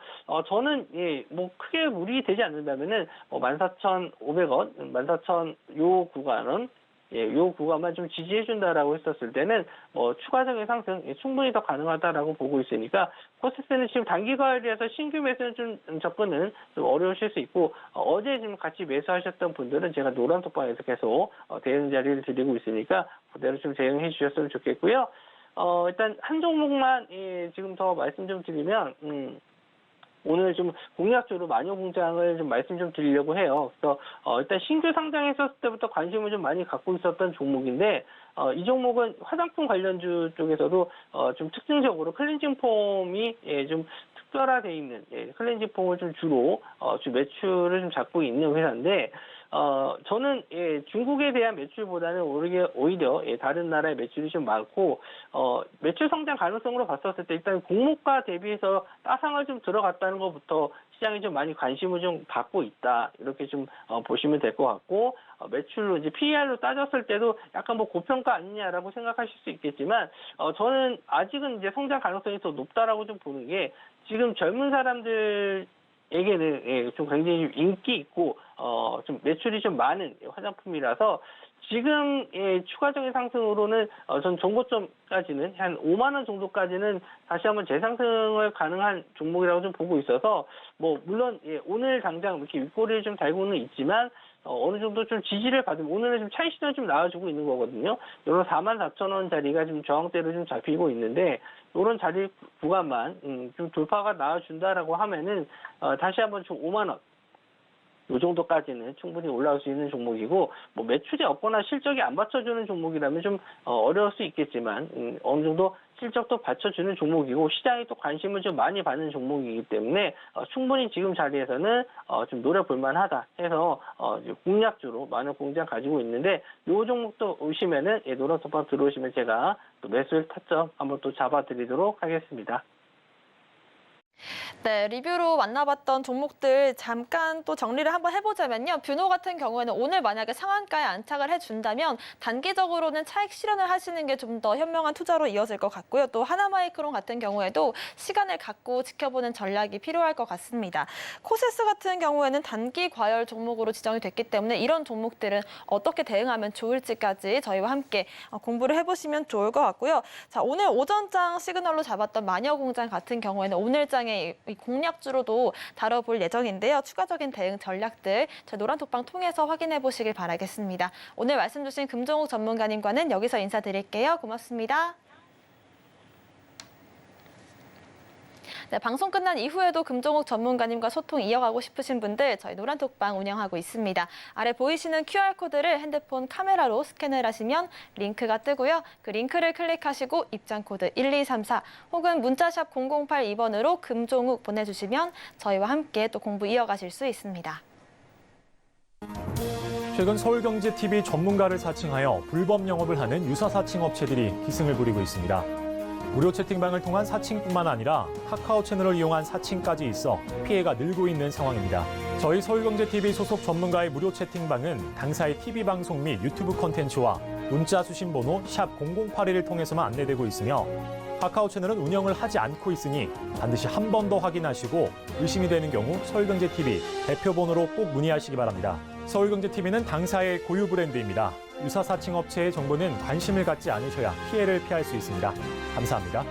저는 뭐 크게 무리되지 않는다면은 14,500원, 14,000 요 구간은 요 구간만 좀 지지해준다라고 했었을 때는 추가적인 상승 충분히 더 가능하다라고 보고 있으니까 코세스는 지금 단기 과열이라서 신규 매수는 좀 접근은 좀 어려우실 수 있고 어제 지금 같이 매수하셨던 분들은 제가 노란 톡방에서 계속 대응 자리를 드리고 있으니까 그대로 좀 대응해 주셨으면 좋겠고요. 일단 한 종목만 지금 더 말씀 좀 드리면 오늘 좀 공략적으로 마녀 공장을 좀 말씀 좀 드리려고 해요. 그래서 일단 신규 상장했었을 때부터 관심을 좀 많이 갖고 있었던 종목인데 이 종목은 화장품 관련주 쪽에서도 좀 특징적으로 클렌징 폼이 좀 특별화되어 있는 클렌징 폼을 좀 주로 매출을 좀 잡고 있는 회사인데 저는 중국에 대한 매출보다는 오히려 다른 나라의 매출이 좀 많고 매출 성장 가능성으로 봤었을 때 일단 공모가 대비해서 따상을 좀 들어갔다는 것부터 시장이 좀 많이 관심을 좀 갖고 있다 이렇게 좀 보시면 될 것 같고 매출로 이제 PER로 따졌을 때도 약간 뭐 고평가 아니냐라고 생각하실 수 있겠지만 저는 아직은 이제 성장 가능성이 더 높다라고 좀 보는 게 지금 젊은 사람들 에게는 좀 굉장히 인기 있고 좀 매출이 좀 많은 화장품이라서 지금 추가적인 상승으로는 전 정고점까지는 한 5만 원 정도까지는 다시 한번 재상승을 가능한 종목이라고 좀 보고 있어서 뭐 물론 오늘 당장 이렇게 윗꼬리를 좀 달고는 있지만 어느 정도 좀 지지를 받으면 오늘은 좀 차익 시장이 좀 나와주고 있는 거거든요. 이런 44,000원 자리가 지금 저항대로 좀 잡히고 있는데 이런 자리 구간만 좀 돌파가 나와준다라고 하면은 다시 한번 좀 5만 원. 이 정도까지는 충분히 올라올 수 있는 종목이고 뭐 매출이 없거나 실적이 안 받쳐주는 종목이라면 좀 어려울 수 있겠지만 어느 정도 실적도 받쳐주는 종목이고 시장이 또 관심을 좀 많이 받는 종목이기 때문에 충분히 지금 자리에서는 좀 노려볼 만하다 해서 공략주로 많은 공장 가지고 있는데 이 종목도 오시면은 노란 톡방 들어오시면 제가 또 매수일 타점 한번 또 잡아드리도록 하겠습니다. 네, 리뷰로 만나봤던 종목들 잠깐 또 정리를 한번 해보자면요. 뷰노 같은 경우에는 오늘 만약에 상한가에 안착을 해준다면 단기적으로는 차익 실현을 하시는 게 좀 더 현명한 투자로 이어질 것 같고요. 또 하나마이크론 같은 경우에도 시간을 갖고 지켜보는 전략이 필요할 것 같습니다. 코세스 같은 경우에는 단기 과열 종목으로 지정이 됐기 때문에 이런 종목들은 어떻게 대응하면 좋을지까지 저희와 함께 공부를 해보시면 좋을 것 같고요. 자, 오늘 오전장 시그널로 잡았던 마녀공장 같은 경우에는 오늘장에 이 공략주로도 다뤄볼 예정인데요. 추가적인 대응 전략들 저희 노란톡방 통해서 확인해 보시길 바라겠습니다. 오늘 말씀 주신 금종욱 전문가님과는 여기서 인사드릴게요. 고맙습니다. 네, 방송 끝난 이후에도 금종욱 전문가님과 소통 이어가고 싶으신 분들 저희 노란톡방 운영하고 있습니다. 아래 보이시는 QR코드를 핸드폰 카메라로 스캔을 하시면 링크가 뜨고요. 그 링크를 클릭하시고 입장코드 1234 혹은 문자샵 0082번으로 금종욱 보내주시면 저희와 함께 또 공부 이어가실 수 있습니다. 최근 서울경제TV 전문가를 사칭하여 불법 영업을 하는 유사 사칭 업체들이 기승을 부리고 있습니다. 무료 채팅방을 통한 사칭뿐만 아니라 카카오 채널을 이용한 사칭까지 있어 피해가 늘고 있는 상황입니다. 저희 서울경제TV 소속 전문가의 무료 채팅방은 당사의 TV방송 및 유튜브 콘텐츠와 문자 수신 번호 샵 0081을 통해서만 안내되고 있으며 카카오 채널은 운영을 하지 않고 있으니 반드시 한 번 더 확인하시고 의심이 되는 경우 서울경제TV 대표번호로 꼭 문의하시기 바랍니다. 서울경제TV는 당사의 고유 브랜드입니다. 유사 사칭 업체의 정보는 관심을 갖지 않으셔야 피해를 피할 수 있습니다. 감사합니다.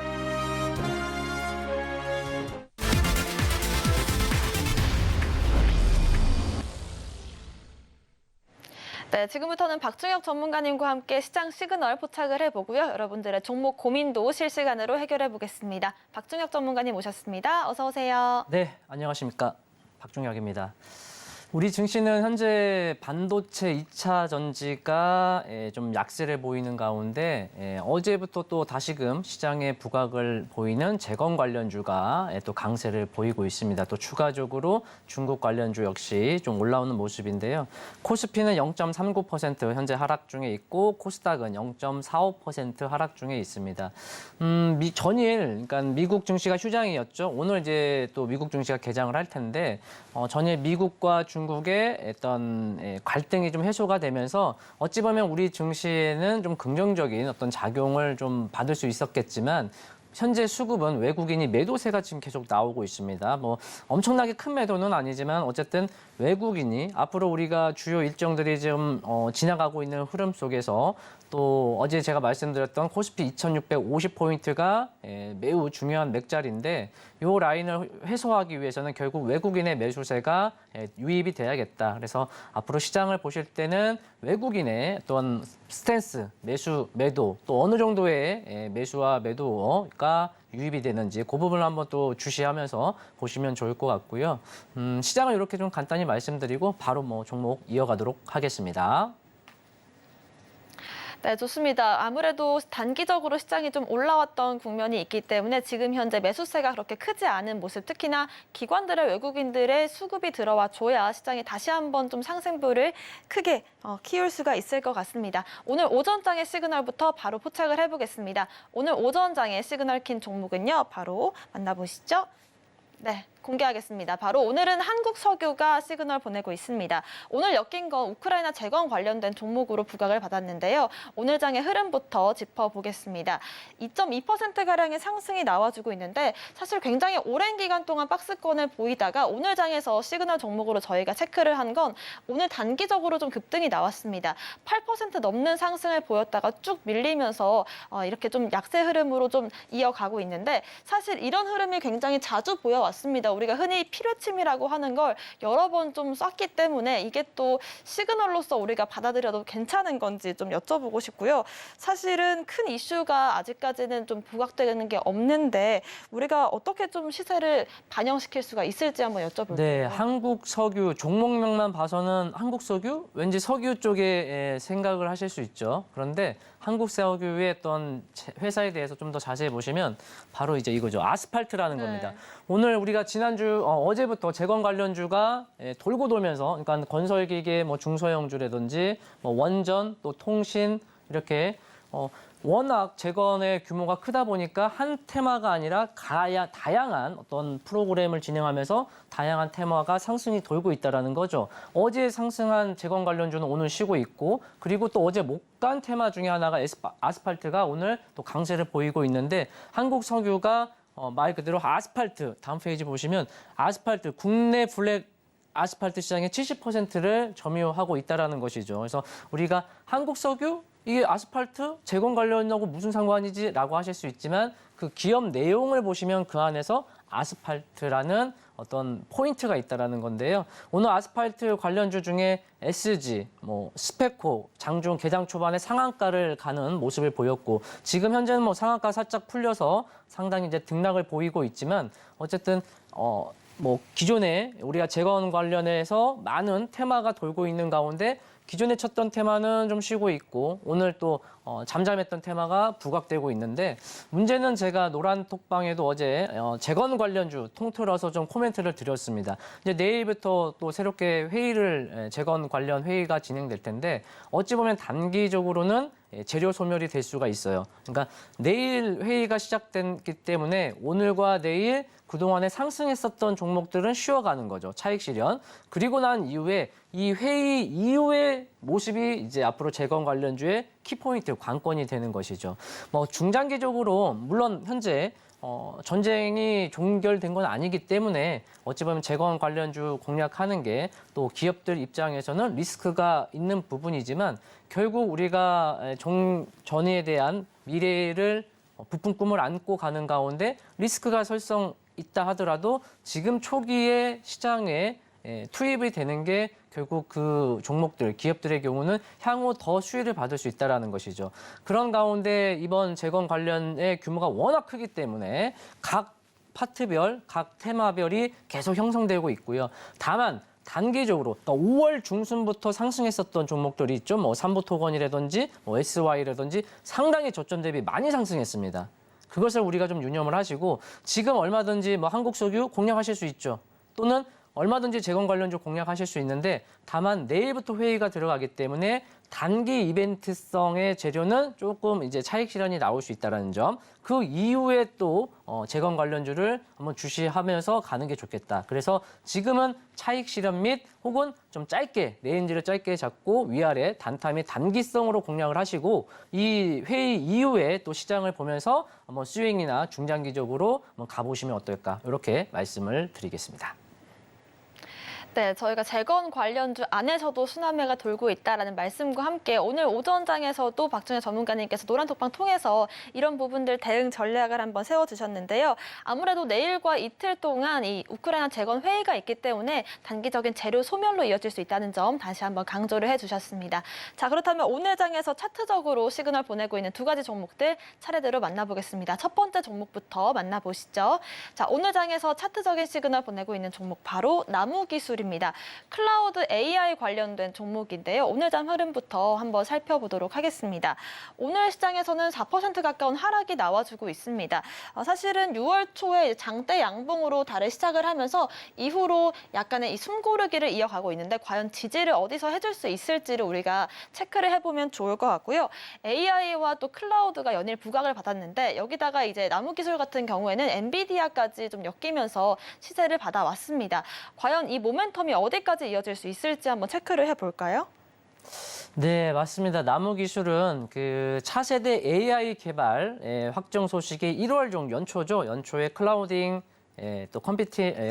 네, 네, 지금부터는 박중혁 전문가님과 함께 시장 시그널 포착을 해보고요. 여러분들의 종목 고민도 실시간으로 해결해 보겠습니다. 박중혁 전문가님 모셨습니다. 어서 오세요. 네, 안녕하십니까. 박중혁입니다. 우리 증시는 현재 반도체 2차 전지가 좀 약세를 보이는 가운데 어제부터 또 다시금 시장에 부각을 보이는 재건 관련주가 또 강세를 보이고 있습니다. 또 추가적으로 중국 관련주 역시 좀 올라오는 모습인데요. 코스피는 0.39% 현재 하락 중에 있고 코스닥은 0.45% 하락 중에 있습니다. 전일 그러니까 미국 증시가 휴장이었죠. 오늘 이제 또 미국 증시가 개장을 할 텐데 전일 미국과 중국의 어떤 갈등이 좀 해소가 되면서 어찌 보면 우리 증시에는 좀 긍정적인 어떤 작용을 좀 받을 수 있었겠지만 현재 수급은 외국인이 매도세가 지금 계속 나오고 있습니다. 뭐 엄청나게 큰 매도는 아니지만 어쨌든 외국인이 앞으로 우리가 주요 일정들이 좀 지나가고 있는 흐름 속에서 또 어제 제가 말씀드렸던 코스피 2650포인트가 매우 중요한 맥자리인데 이 라인을 해소하기 위해서는 결국 외국인의 매수세가 유입이 돼야겠다. 그래서 앞으로 시장을 보실 때는 외국인의 어떤 스탠스, 매수, 매도 또 어느 정도의 매수와 매도가 유입이 되는지 그 부분을 한번 또 주시하면서 보시면 좋을 것 같고요. 시장을 이렇게 좀 간단히 말씀드리고 바로 뭐 종목 이어가도록 하겠습니다. 네, 좋습니다. 아무래도 단기적으로 시장이 좀 올라왔던 국면이 있기 때문에 지금 현재 매수세가 그렇게 크지 않은 모습, 특히나 기관들의 외국인들의 수급이 들어와 줘야 시장이 다시 한번 좀 상승부를 크게 키울 수가 있을 것 같습니다. 오늘 오전장의 시그널부터 바로 포착을 해보겠습니다. 오늘 오전장의 시그널 킨 종목은요, 바로 만나보시죠. 네, 공개하겠습니다. 바로 오늘은 한국석유가 시그널 보내고 있습니다. 오늘 엮인 건 우크라이나 재건 관련된 종목으로 부각을 받았는데요. 오늘 장의 흐름부터 짚어보겠습니다. 2.2%가량의 상승이 나와주고 있는데 사실 굉장히 오랜 기간 동안 박스권을 보이다가 오늘 장에서 시그널 종목으로 저희가 체크를 한 건 오늘 단기적으로 좀 급등이 나왔습니다. 8% 넘는 상승을 보였다가 쭉 밀리면서 이렇게 좀 약세 흐름으로 좀 이어가고 있는데 사실 이런 흐름이 굉장히 자주 보여왔습니다. 우리가 흔히 필요침이라고 하는 걸 여러 번 좀 썼기 때문에 이게 또 시그널로서 우리가 받아들여도 괜찮은 건지 좀 여쭤보고 싶고요. 사실은 큰 이슈가 아직까지는 좀 부각되는 게 없는데 우리가 어떻게 좀 시세를 반영시킬 수가 있을지 한번 여쭤볼게요. 네, 한국석유 종목명만 봐서는 한국석유? 왠지 석유 쪽에 생각을 하실 수 있죠. 그런데 한국석유의 어떤 회사에 대해서 좀 더 자세히 보시면 바로 이제 이거죠. 아스팔트라는 겁니다. 오늘 우리가 지난주 어제부터 재건 관련주가 돌고 돌면서 그러니까 건설기계 뭐 중소형주라든지 뭐 원전 또 통신 이렇게 워낙 재건의 규모가 크다 보니까 한 테마가 아니라 다양한 어떤 프로그램을 진행하면서 다양한 테마가 상승이 돌고 있다는 거죠. 어제 상승한 재건 관련주는 오늘 쉬고 있고 그리고 또 어제 못 간 테마 중에 하나가 아스팔트가 오늘 또 강세를 보이고 있는데 한국석유가 말 그대로 아스팔트 다음 페이지 보시면 아스팔트 국내 블랙 아스팔트 시장의 70%를 점유하고 있다는 것이죠. 그래서 우리가 한국석유 이게 아스팔트 재건 관련하고 무슨 상관이지라고 하실 수 있지만 그 기업 내용을 보시면 그 안에서 아스팔트라는 어떤 포인트가 있다라는 건데요. 오늘 아스팔트 관련주 중에 SG, 스페코, 장중 개장 초반에 상한가를 가는 모습을 보였고 지금 현재는 상한가 살짝 풀려서 상당히 이제 등락을 보이고 있지만 어쨌든 기존에 우리가 재건 관련해서 많은 테마가 돌고 있는 가운데 기존에 쳤던 테마는 좀 쉬고 있고 오늘 또 잠잠했던 테마가 부각되고 있는데 문제는 제가 노란 톡방에도 어제 재건 관련주 통틀어서 좀 코멘트를 드렸습니다. 이제 내일부터 또 새롭게 재건 관련 회의가 진행될 텐데 어찌 보면 단기적으로는 재료 소멸이 될 수가 있어요. 그러니까 내일 회의가 시작됐기 때문에 오늘과 내일 그동안에 상승했었던 종목들은 쉬어가는 거죠. 차익 실현. 그리고 난 이후에 이 회의 이후의 모습이 이제 앞으로 재건 관련주의 키포인트, 관건이 되는 것이죠. 중장기적으로 물론 현재 전쟁이 종결된 건 아니기 때문에 어찌 보면 재건 관련주 공략하는 게 또 기업들 입장에서는 리스크가 있는 부분이지만 결국 우리가 전의에 대한 미래를 부푼 꿈을 안고 가는 가운데 리스크가 설성 있다 하더라도 지금 초기에 시장에 투입이 되는 게 결국 그 종목들, 기업들의 경우는 향후 더 수혜를 받을 수 있다는 것이죠. 그런 가운데 이번 재건 관련의 규모가 워낙 크기 때문에 각 파트별, 각 테마별이 계속 형성되고 있고요. 다만 단기적으로 그러니까 5월 중순부터 상승했었던 종목들이 있죠. 뭐 삼부토건이라든지 뭐 SY라든지 상당히 저점 대비 많이 상승했습니다. 그것을 우리가 좀 유념을 하시고 지금 얼마든지 뭐 한국석유 공략하실 수 있죠. 또는 얼마든지 재건 관련주 공략하실 수 있는데 다만 내일부터 회의가 들어가기 때문에 단기 이벤트성의 재료는 조금 이제 차익 실현이 나올 수 있다는 점. 그 이후에 또 재건 관련주를 한번 주시하면서 가는 게 좋겠다. 그래서 지금은 차익 실현 및 혹은 좀 짧게 레인지를 짧게 잡고 위아래 단타 및 단기성으로 공략을 하시고 이 회의 이후에 또 시장을 보면서 한번 스윙이나 중장기적으로 한번 가보시면 어떨까 이렇게 말씀을 드리겠습니다. 네, 저희가 재건 관련주 안에서도 순환매가 돌고 있다라는 말씀과 함께 오늘 오전장에서도 박준혜 전문가님께서 노란톡방 통해서 이런 부분들 대응 전략을 한번 세워주셨는데요. 아무래도 내일과 이틀 동안 이 우크라이나 재건 회의가 있기 때문에 단기적인 재료 소멸로 이어질 수 있다는 점 다시 한번 강조를 해주셨습니다. 자, 그렇다면 오늘 장에서 차트적으로 시그널 보내고 있는 두 가지 종목들 차례대로 만나보겠습니다. 첫 번째 종목부터 만나보시죠. 자, 오늘 장에서 차트적인 시그널 보내고 있는 종목 바로 나무기술 입니다. 클라우드 AI 관련된 종목인데요. 오늘 장 흐름부터 한번 살펴보도록 하겠습니다. 오늘 시장에서는 4% 가까운 하락이 나와주고 있습니다. 사실은 6월 초에 장대 양봉으로 달을 시작을 하면서 이후로 약간의 이 숨고르기를 이어가고 있는데 과연 지지를 어디서 해줄 수 있을지를 우리가 체크를 해보면 좋을 것 같고요. AI와 또 클라우드가 연일 부각을 받았는데 여기다가 이제 나무기술 같은 경우에는 엔비디아까지 좀 엮이면서 시세를 받아왔습니다. 과연 이 모멘텀이 어디까지 이어질 수 있을지 한번 체크를 해볼까요? 네, 맞습니다. 나무기술은 그 차세대 AI 개발 확정 소식이 1월 중 연초죠. 연초에 클라우딩 또 컴퓨팅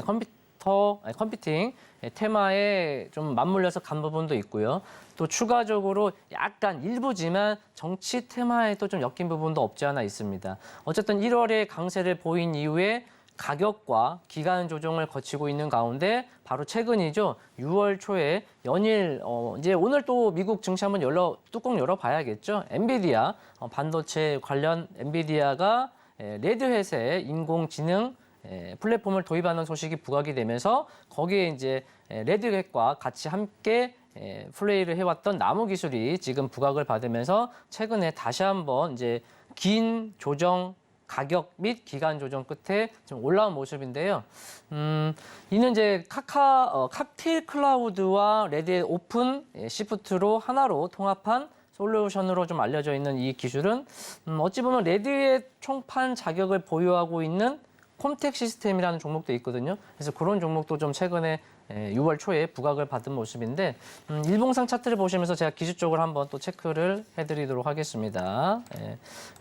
테마에 좀 맞물려서 간 부분도 있고요. 또 추가적으로 약간 일부지만 정치 테마에 또 좀 엮인 부분도 없지 않아 있습니다. 어쨌든 1월에 강세를 보인 이후에 가격과 기간 조정을 거치고 있는 가운데 바로 최근이죠. 6월 초에 연일 이제 오늘 또 미국 증시 한번 뚜껑 열어봐야겠죠. 엔비디아 반도체 관련 엔비디아가 레드햇의 인공지능 플랫폼을 도입하는 소식이 부각이 되면서 거기에 이제 레드햇과 같이 함께 플레이를 해왔던 나무기술이 지금 부각을 받으면서 최근에 다시 한번 이제 긴 조정 가격 및 기간 조정 끝에 좀 올라온 모습인데요. 이는 이제 칵테일 클라우드와 레드의 오픈 시프트로 하나로 통합한 솔루션으로 좀 알려져 있는 이 기술은 어찌 보면 레드의 총판 자격을 보유하고 있는 콤텍 시스템이라는 종목도 있거든요. 그래서 그런 종목도 좀 최근에 6월 초에 부각을 받은 모습인데 일봉상 차트를 보시면서 제가 기술적으로 한번 또 체크를 해드리도록 하겠습니다.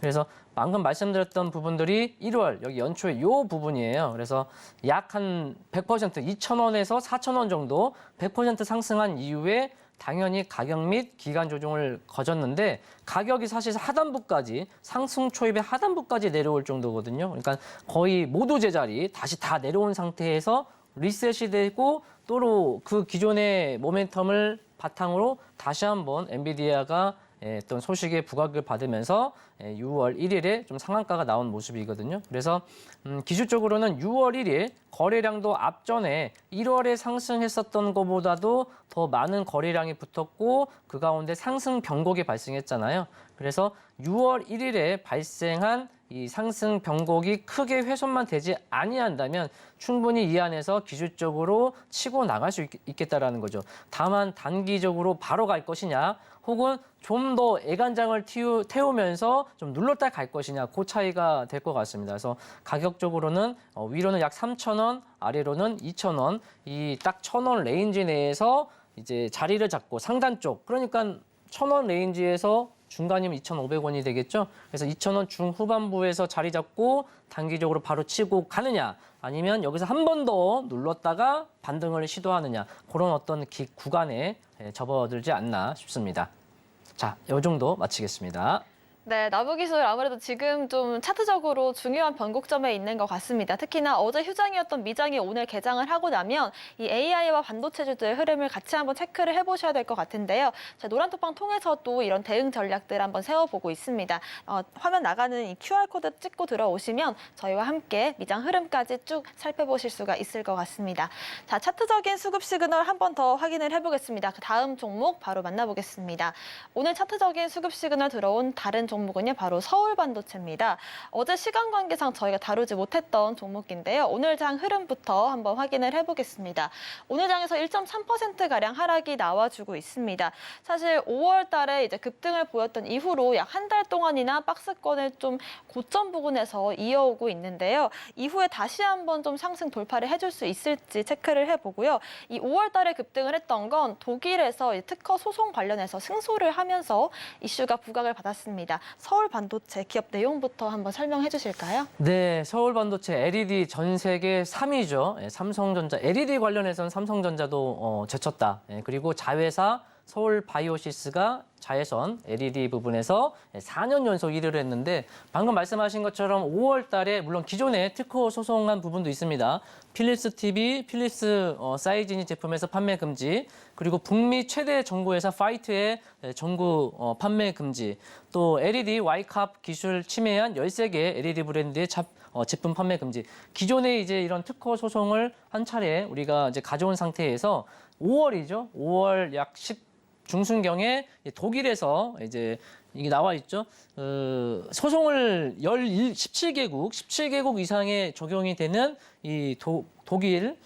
그래서 방금 말씀드렸던 부분들이 1월 여기 연초에 이 부분이에요. 그래서 약 한 100% 2,000원에서 4,000원 정도 100% 상승한 이후에 당연히 가격 및 기간 조정을 거쳤는데 가격이 사실 하단부까지 상승 초입의 하단부까지 내려올 정도거든요. 그러니까 거의 모두 제자리 다시 다 내려온 상태에서 리셋이 되고 또 그 기존의 모멘텀을 바탕으로 다시 한번 엔비디아가 어떤 소식에 부각을 받으면서 6월 1일에 좀 상한가가 나온 모습이거든요. 그래서 기술적으로는 6월 1일 거래량도 앞전에 1월에 상승했었던 것보다도 더 많은 거래량이 붙었고 그 가운데 상승 변곡이 발생했잖아요. 그래서 6월 1일에 발생한 이 상승 변곡이 크게 훼손만 되지 아니한다면 충분히 이 안에서 기술적으로 치고 나갈 수 있겠다라는 거죠. 다만 단기적으로 바로 갈 것이냐 혹은 좀 더 애간장을 태우면서 좀 눌렀다 갈 것이냐 그 차이가 될 것 같습니다. 그래서 가격적으로는 위로는 약 3,000원, 아래로는 2,000원 이 딱 1,000원 레인지 내에서 이제 자리를 잡고 상단 쪽 그러니까 1,000원 레인지에서 중간이면 2,500원이 되겠죠. 그래서 2,000원 중후반부에서 자리 잡고 단기적으로 바로 치고 가느냐 아니면 여기서 한 번 더 눌렀다가 반등을 시도하느냐 그런 어떤 구간에 접어들지 않나 싶습니다. 자, 이 정도 마치겠습니다. 네, 나부기술 아무래도 지금 좀 차트적으로 중요한 변곡점에 있는 것 같습니다. 특히나 어제 휴장이었던 미장이 오늘 개장을 하고 나면 이 AI와 반도체주들의 흐름을 같이 한번 체크를 해보셔야 될 것 같은데요. 자, 노란톡방 통해서도 이런 대응 전략들 한번 세워보고 있습니다. 화면 나가는 이 QR코드 찍고 들어오시면 저희와 함께 미장 흐름까지 쭉 살펴보실 수가 있을 것 같습니다. 자, 차트적인 수급 시그널 한 번 더 확인을 해보겠습니다. 그 다음 종목 바로 만나보겠습니다. 오늘 차트적인 수급 시그널 들어온 다른 종목은요, 바로 서울반도체입니다. 어제 시간 관계상 저희가 다루지 못했던 종목인데요. 오늘 장 흐름부터 한번 확인을 해보겠습니다. 오늘 장에서 1.3%가량 하락이 나와주고 있습니다. 사실 5월 달에 이제 급등을 보였던 이후로 약 한 달 동안이나 박스권을 좀 고점 부근에서 이어오고 있는데요. 이후에 다시 한번 좀 상승 돌파를 해줄 수 있을지 체크를 해보고요. 이 5월 달에 급등을 했던 건 독일에서 특허 소송 관련해서 승소를 하면서 이슈가 부각을 받았습니다. 서울 반도체 기업 내용부터 한번 설명해 주실까요? 네, 서울 반도체 LED 전 세계 3위죠. 삼성전자 LED 관련해서는 삼성전자도 제쳤다. 그리고 자회사 서울 바이오시스가 자외선 LED 부분에서 4년 연속 1위를 했는데 방금 말씀하신 것처럼 5월 달에 물론 기존에 특허 소송한 부분도 있습니다. 필립스 TV, 필립스 사이즈니 제품에서 판매 금지, 그리고 북미 최대 정구회사 파이트의 정구 판매 금지, 또 LED 와이캅 기술 침해한 13개 LED 브랜드의 제품 판매 금지. 기존에 이제 이런 특허 소송을 한 차례 우리가 이제 가져온 상태에서 5월이죠. 5월 약 10 중순경에 독일에서 이제 이게 나와 있죠. 소송을 17개국 이상의 적용이 되는 이 독일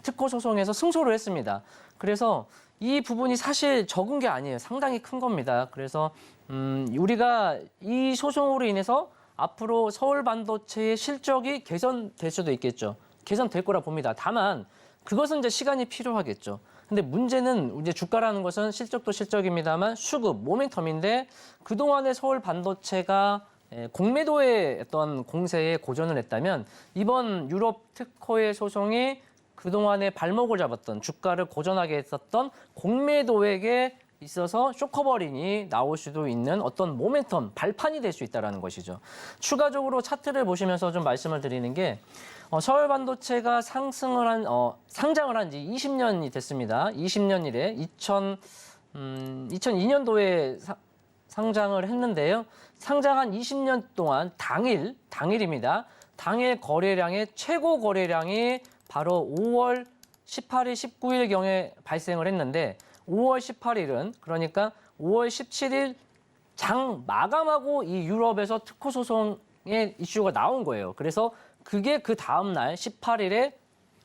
특허 소송에서 승소를 했습니다. 그래서 이 부분이 사실 적은 게 아니에요. 상당히 큰 겁니다. 그래서 우리가 이 소송으로 인해서 앞으로 서울 반도체의 실적이 개선될 수도 있겠죠. 개선될 거라 봅니다. 다만 그것은 이제 시간이 필요하겠죠. 근데 문제는 이제 주가라는 것은 실적도 실적입니다만 수급, 모멘텀인데 그동안의 서울 반도체가 공매도의 어떤 공세에 고전을 했다면 이번 유럽 특허의 소송이 그동안의 발목을 잡았던 주가를 고전하게 했었던 공매도에게 있어서 쇼커버링이 나올 수도 있는 어떤 모멘텀, 발판이 될 수 있다는 것이죠. 추가적으로 차트를 보시면서 좀 말씀을 드리는 게 서울 반도체가 상장을 한 지 20년이 됐습니다. 20년 이래 2002년도에 상장을 했는데요. 상장한 20년 동안 당일입니다. 당일 거래량의 최고 거래량이 바로 5월 18일, 19일경에 발생을 했는데 5월 18일은 그러니까 5월 17일 장 마감하고 이 유럽에서 특허 소송의 이슈가 나온 거예요. 그래서 그게 그 다음 날 18일에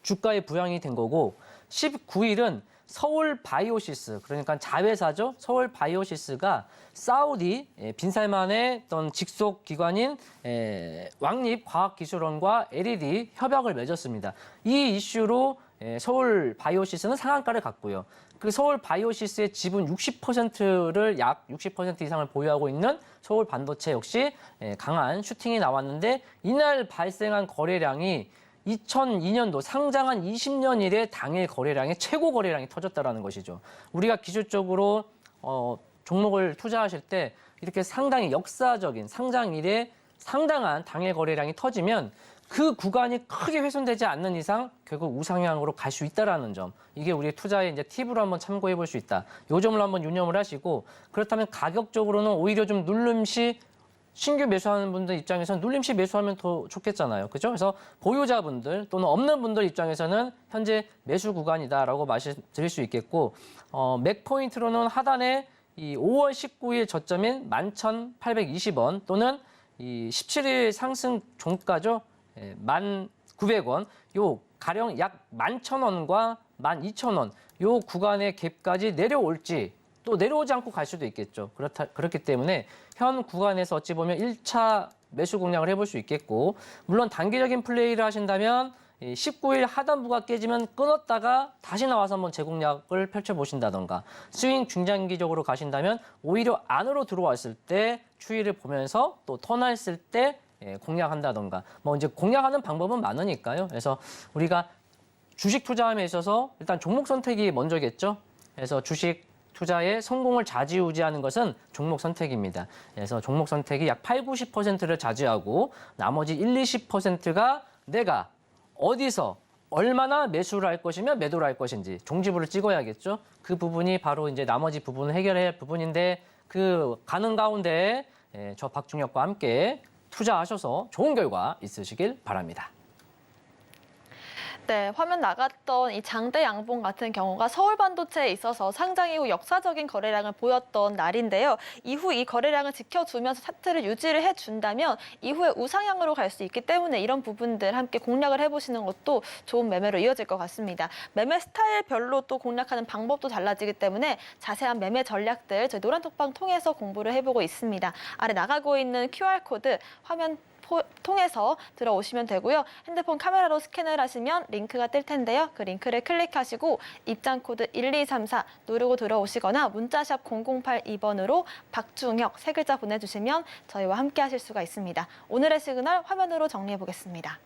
주가에 부양이 된 거고 19일은 서울 바이오시스, 그러니까 자회사죠. 서울 바이오시스가 사우디 빈살만의 어떤 직속 기관인 왕립과학기술원과 LED 협약을 맺었습니다. 이 이슈로 서울 바이오시스는 상한가를 갔고요. 그 서울 바이오시스의 지분 60%를 약 60% 이상을 보유하고 있는 서울 반도체 역시 강한 슈팅이 나왔는데 이날 발생한 거래량이 2002년도 상장한 20년 이래 당일 거래량의 최고 거래량이 터졌다는 것이죠. 우리가 기술적으로 종목을 투자하실 때 이렇게 상당히 역사적인 상장 이래 상당한 당일 거래량이 터지면 그 구간이 크게 훼손되지 않는 이상 결국 우상향으로 갈 수 있다는 점. 이게 우리 투자의 이제 팁으로 한번 참고해 볼 수 있다. 요 점을 한번 유념을 하시고 그렇다면 가격적으로는 오히려 좀 눌림시 신규 매수하는 분들 입장에서는 눌림시 매수하면 더 좋겠잖아요. 그죠? 그래서 보유자분들 또는 없는 분들 입장에서는 현재 매수 구간이다라고 말씀드릴 수 있겠고 맥 포인트로는 하단에 이 5월 19일 저점인 11,820원 또는 이 17일 상승 종가죠. 1,900원. 요 가령 약 11,000원과 12,000원 요 구간의 갭까지 내려올지 또 내려오지 않고 갈 수도 있겠죠. 그렇기 때문에 현 구간에서 어찌 보면 1차 매수 공략을 해볼 수 있겠고 물론 단기적인 플레이를 하신다면 19일 하단부가 깨지면 끊었다가 다시 나와서 한번 재공략을 펼쳐보신다던가 스윙 중장기적으로 가신다면 오히려 안으로 들어왔을 때 추이를 보면서 또 턴했을 때 공략한다던가 뭐 이제 공략하는 방법은 많으니까요. 그래서 우리가 주식 투자함에 있어서 일단 종목 선택이 먼저겠죠. 그래서 주식 투자의 성공을 좌지우지하는 것은 종목 선택입니다. 그래서 종목 선택이 약 8, 90%를 차지하고 나머지 1, 20%가 내가 어디서 얼마나 매수를 할 것이며 매도를 할 것인지 종지부를 찍어야겠죠. 그 부분이 바로 이제 나머지 부분을 해결해야 할 부분인데 그 가는 가운데 저 박중혁과 함께 투자하셔서 좋은 결과 있으시길 바랍니다. 네, 화면 나갔던 이 장대 양봉 같은 경우가 서울 반도체에 있어서 상장 이후 역사적인 거래량을 보였던 날인데요. 이후 이 거래량을 지켜주면서 차트를 유지를 해준다면 이후에 우상향으로 갈 수 있기 때문에 이런 부분들 함께 공략을 해보시는 것도 좋은 매매로 이어질 것 같습니다. 매매 스타일별로 또 공략하는 방법도 달라지기 때문에 자세한 매매 전략들 저희 노란톡방 통해서 공부를 해보고 있습니다. 아래 나가고 있는 QR코드 화면 통해서 들어오시면 되고요. 핸드폰 카메라로 스캔을 하시면 링크가 뜰 텐데요. 그 링크를 클릭하시고 입장 코드 1234 누르고 들어오시거나 문자샵 0082번으로 박중혁 세 글자 보내주시면 저희와 함께 하실 수가 있습니다. 오늘의 시그널 화면으로 정리해 보겠습니다.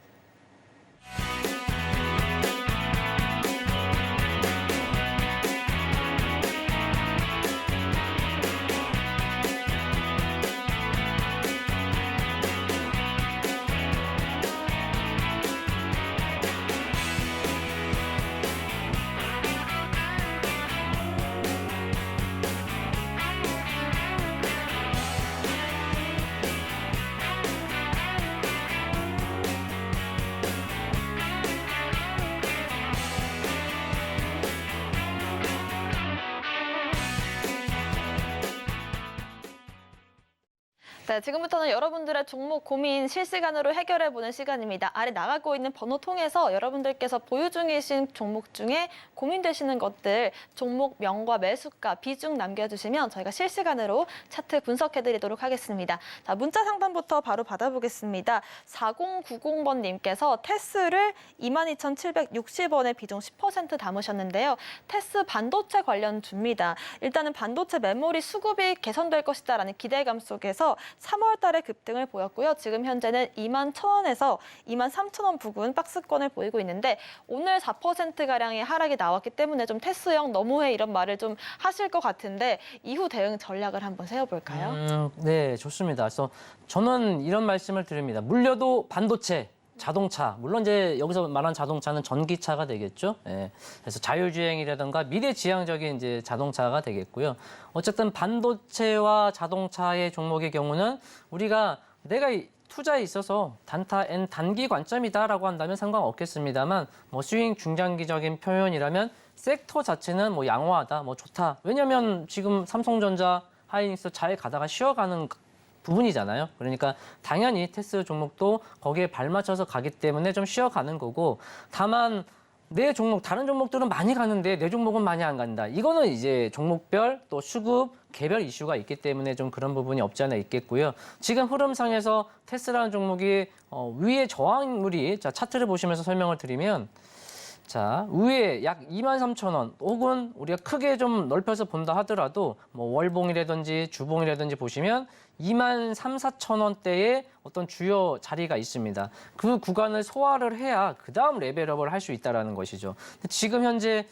네, 지금부터는 여러분들의 종목 고민 실시간으로 해결해보는 시간입니다. 아래 나가고 있는 번호 통해서 여러분들께서 보유 중이신 종목 중에 고민되시는 것들 종목명과 매수가, 비중 남겨주시면 저희가 실시간으로 차트 분석해드리도록 하겠습니다. 자, 문자 상담부터 바로 받아보겠습니다. 4090번님께서 테스를 22,760원에 비중 10% 담으셨는데요. 테스 반도체 관련주입니다. 일단은 반도체 메모리 수급이 개선될 것이다라는 기대감 속에서 3월 달에 급등을 보였고요. 지금 현재는 21,000원에서 23,000원 부근 박스권을 보이고 있는데 오늘 4%가량의 하락이 나왔기 때문에 좀 테스형 너무해 이런 말을 좀 하실 것 같은데 이후 대응 전략을 한번 세워볼까요? 네, 좋습니다. 그래서 저는 이런 말씀을 드립니다. 물려도 반도체, 자동차, 물론 이제 여기서 말하는 자동차는 전기차가 되겠죠. 예. 그래서 자율주행이라든가 미래지향적인 이제 자동차가 되겠고요. 어쨌든 반도체와 자동차의 종목의 경우는 우리가 내가 투자에 있어서 단기 관점이다라고 한다면 상관없겠습니다만 뭐 스윙 중장기적인 표현이라면 섹터 자체는 뭐 양호하다, 뭐 좋다. 왜냐하면 지금 삼성전자, 하이닉스 잘 가다가 쉬어가는 부분이잖아요. 그러니까 당연히 테스 종목도 거기에 발맞춰서 가기 때문에 좀 쉬어가는 거고 다만 내 종목, 다른 종목들은 많이 가는데 내 종목은 많이 안 간다. 이거는 이제 종목별 또 수급, 개별 이슈가 있기 때문에 좀 그런 부분이 없지 않아 있겠고요. 지금 흐름상에서 테스라는 종목이 위에 저항물이 자 차트를 보시면서 설명을 드리면 자, 위에 약 23,000원 혹은 우리가 크게 좀 넓혀서 본다 하더라도 뭐 월봉이라든지 주봉이라든지 보시면 23,000~24,000원대의 어떤 주요 자리가 있습니다. 그 구간을 소화를 해야 그다음 레벨업을 할 수 있다는 것이죠. 지금 현재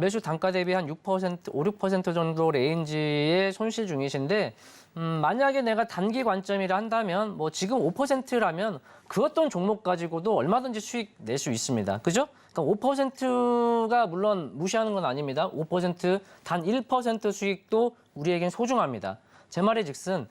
매수 단가 대비 한 6%, 5~6% 정도 레인지의 손실 중이신데 만약에 내가 단기 관점이라 한다면 뭐 지금 5%라면 그 어떤 종목 가지고도 얼마든지 수익 낼 수 있습니다. 그죠? 그러니까 5%가 물론 무시하는 건 아닙니다. 5%, 단 1% 수익도 우리에겐 소중합니다. 제 말의 즉슨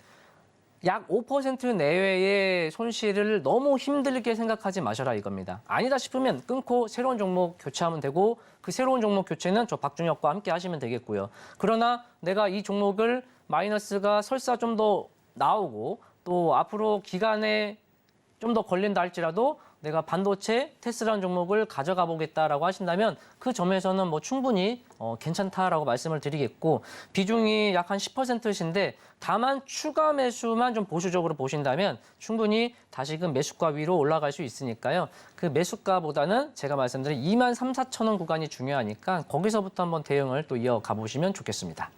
약 5% 내외의 손실을 너무 힘들게 생각하지 마셔라 이겁니다. 아니다 싶으면 끊고 새로운 종목 교체하면 되고 그 새로운 종목 교체는 저 박준혁과 함께 하시면 되겠고요. 그러나 내가 이 종목을 마이너스가 설사 좀 더 나오고 또 앞으로 기간에 좀 더 걸린다 할지라도 내가 반도체, 테스라는 종목을 가져가 보겠다라고 하신다면 그 점에서는 뭐 충분히 괜찮다라고 말씀을 드리겠고 비중이 약 한 10%신데 다만 추가 매수만 좀 보수적으로 보신다면 충분히 다시금 매수가 위로 올라갈 수 있으니까요. 그 매수가보다는 제가 말씀드린 23,000~24,000원 구간이 중요하니까 거기서부터 한번 대응을 또 이어가 보시면 좋겠습니다.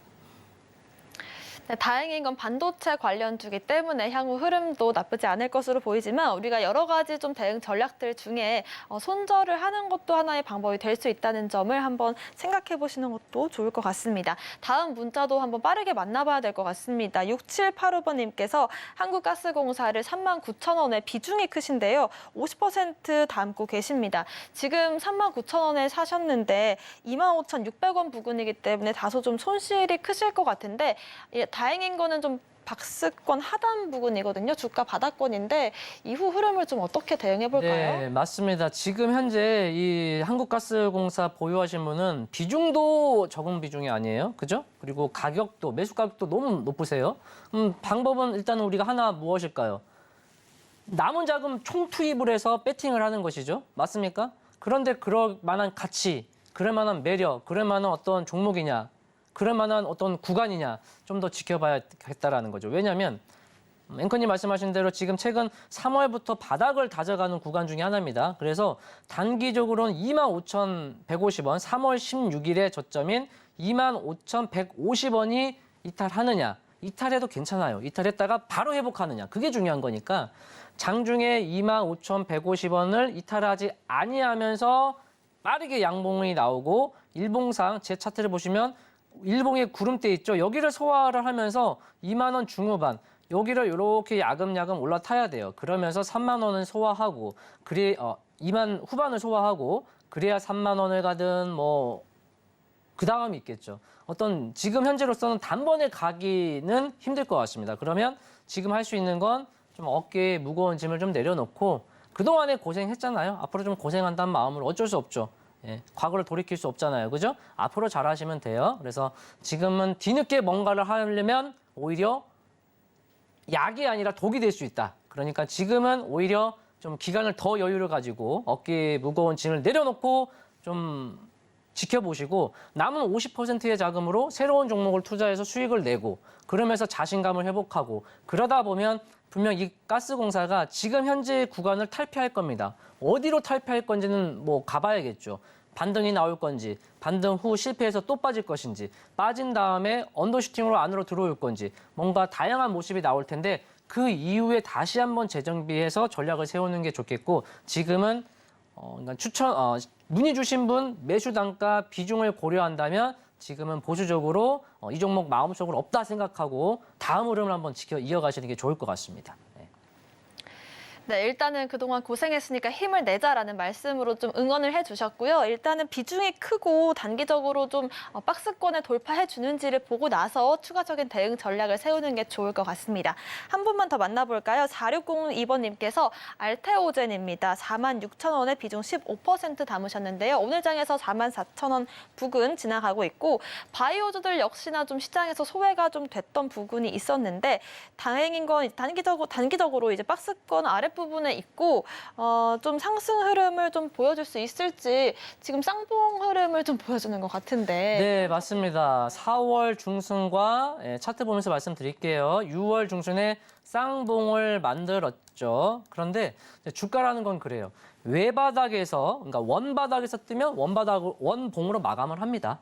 네, 다행인 건 반도체 관련주기 때문에 향후 흐름도 나쁘지 않을 것으로 보이지만 우리가 여러 가지 좀 대응 전략들 중에 손절을 하는 것도 하나의 방법이 될 수 있다는 점을 한번 생각해 보시는 것도 좋을 것 같습니다. 다음 문자도 한번 빠르게 만나봐야 될 것 같습니다. 6785번님께서 한국가스공사를 39,000원에 비중이 크신데요. 50% 담고 계십니다. 지금 39,000원에 사셨는데 25,600원 부근이기 때문에 다소 좀 손실이 크실 것 같은데 다행인 거는 좀 박스권 하단 부근이거든요. 주가 바닥권인데 이후 흐름을 좀 어떻게 대응해 볼까요? 네, 맞습니다. 지금 현재 이 한국가스공사 보유하신 분은 비중도 적은 비중이 아니에요. 그죠? 그리고 가격도, 매수 가격도 너무 높으세요. 방법은 일단 우리가 하나 무엇일까요? 남은 자금 총투입을 해서 배팅을 하는 것이죠. 맞습니까? 그런데 그럴 만한 가치, 그럴 만한 매력, 그럴 만한 어떤 종목이냐, 그럴 만한 어떤 구간이냐 좀 더 지켜봐야겠다라는 거죠. 왜냐하면 앵커님 말씀하신 대로 지금 최근 3월부터 바닥을 다져가는 구간 중에 하나입니다. 그래서 단기적으로는 25,150원, 3월 16일의 저점인 25,150원이 이탈하느냐. 이탈해도 괜찮아요. 이탈했다가 바로 회복하느냐. 그게 중요한 거니까 장중에 25,150원을 이탈하지 아니하면서 빠르게 양봉이 나오고 일봉상 제 차트를 보시면 일봉의 구름대 있죠. 여기를 소화를 하면서 2만 원 중후반 여기를 이렇게 야금야금 올라타야 돼요. 그러면서 3만 원을 소화하고 2만 후반을 소화하고 그래야 3만 원을 가든 뭐 그 다음이 있겠죠. 어떤 지금 현재로서는 단번에 가기는 힘들 것 같습니다. 그러면 지금 할 수 있는 건 좀 어깨에 무거운 짐을 좀 내려놓고 그동안에 고생했잖아요. 앞으로 좀 고생한다는 마음으로 어쩔 수 없죠. 예, 과거를 돌이킬 수 없잖아요. 그죠? 앞으로 잘하시면 돼요. 그래서 지금은 뒤늦게 뭔가를 하려면 오히려 약이 아니라 독이 될 수 있다. 그러니까 지금은 오히려 좀 기간을 더 여유를 가지고 어깨에 무거운 짐을 내려놓고 좀 지켜보시고 남은 50%의 자금으로 새로운 종목을 투자해서 수익을 내고 그러면서 자신감을 회복하고 그러다 보면 분명 이 가스공사가 지금 현재 구간을 탈피할 겁니다. 어디로 탈피할 건지는 뭐 가봐야겠죠. 반등이 나올 건지, 반등 후 실패해서 또 빠질 것인지, 빠진 다음에 언더슈팅으로 안으로 들어올 건지 뭔가 다양한 모습이 나올 텐데 그 이후에 다시 한번 재정비해서 전략을 세우는 게 좋겠고 지금은 그러니까 문의 주신 분 매수 단가 비중을 고려한다면 지금은 보수적으로 이 종목 마음속으로 없다 생각하고 다음 흐름을 한번 이어가시는 게 좋을 것 같습니다. 네, 일단은 그동안 고생했으니까 힘을 내자라는 말씀으로 좀 응원을 해주셨고요. 일단은 비중이 크고 단기적으로 좀 박스권에 돌파해 주는지를 보고 나서 추가적인 대응 전략을 세우는 게 좋을 것 같습니다. 한 분만 더 만나볼까요? 4602번님께서 알테오젠입니다. 46,000원에 비중 15% 담으셨는데요. 오늘 장에서 44,000원 부근 지나가고 있고 바이오주들 역시나 좀 시장에서 소외가 좀 됐던 부분이 있었는데 다행인 건 단기적으로 이제 박스권 아랫부분에 있고 좀 상승 흐름을 좀 보여줄 수 있을지 지금 쌍봉 흐름을 좀 보여주는 것 같은데. 네, 맞습니다. 4월 중순과 차트 보면서 말씀드릴게요. 6월 중순에 쌍봉을 만들었죠. 그런데 주가라는 건 그래요. 외바닥에서 그러니까 원바닥에서 뜨면 원봉으로 마감을 합니다.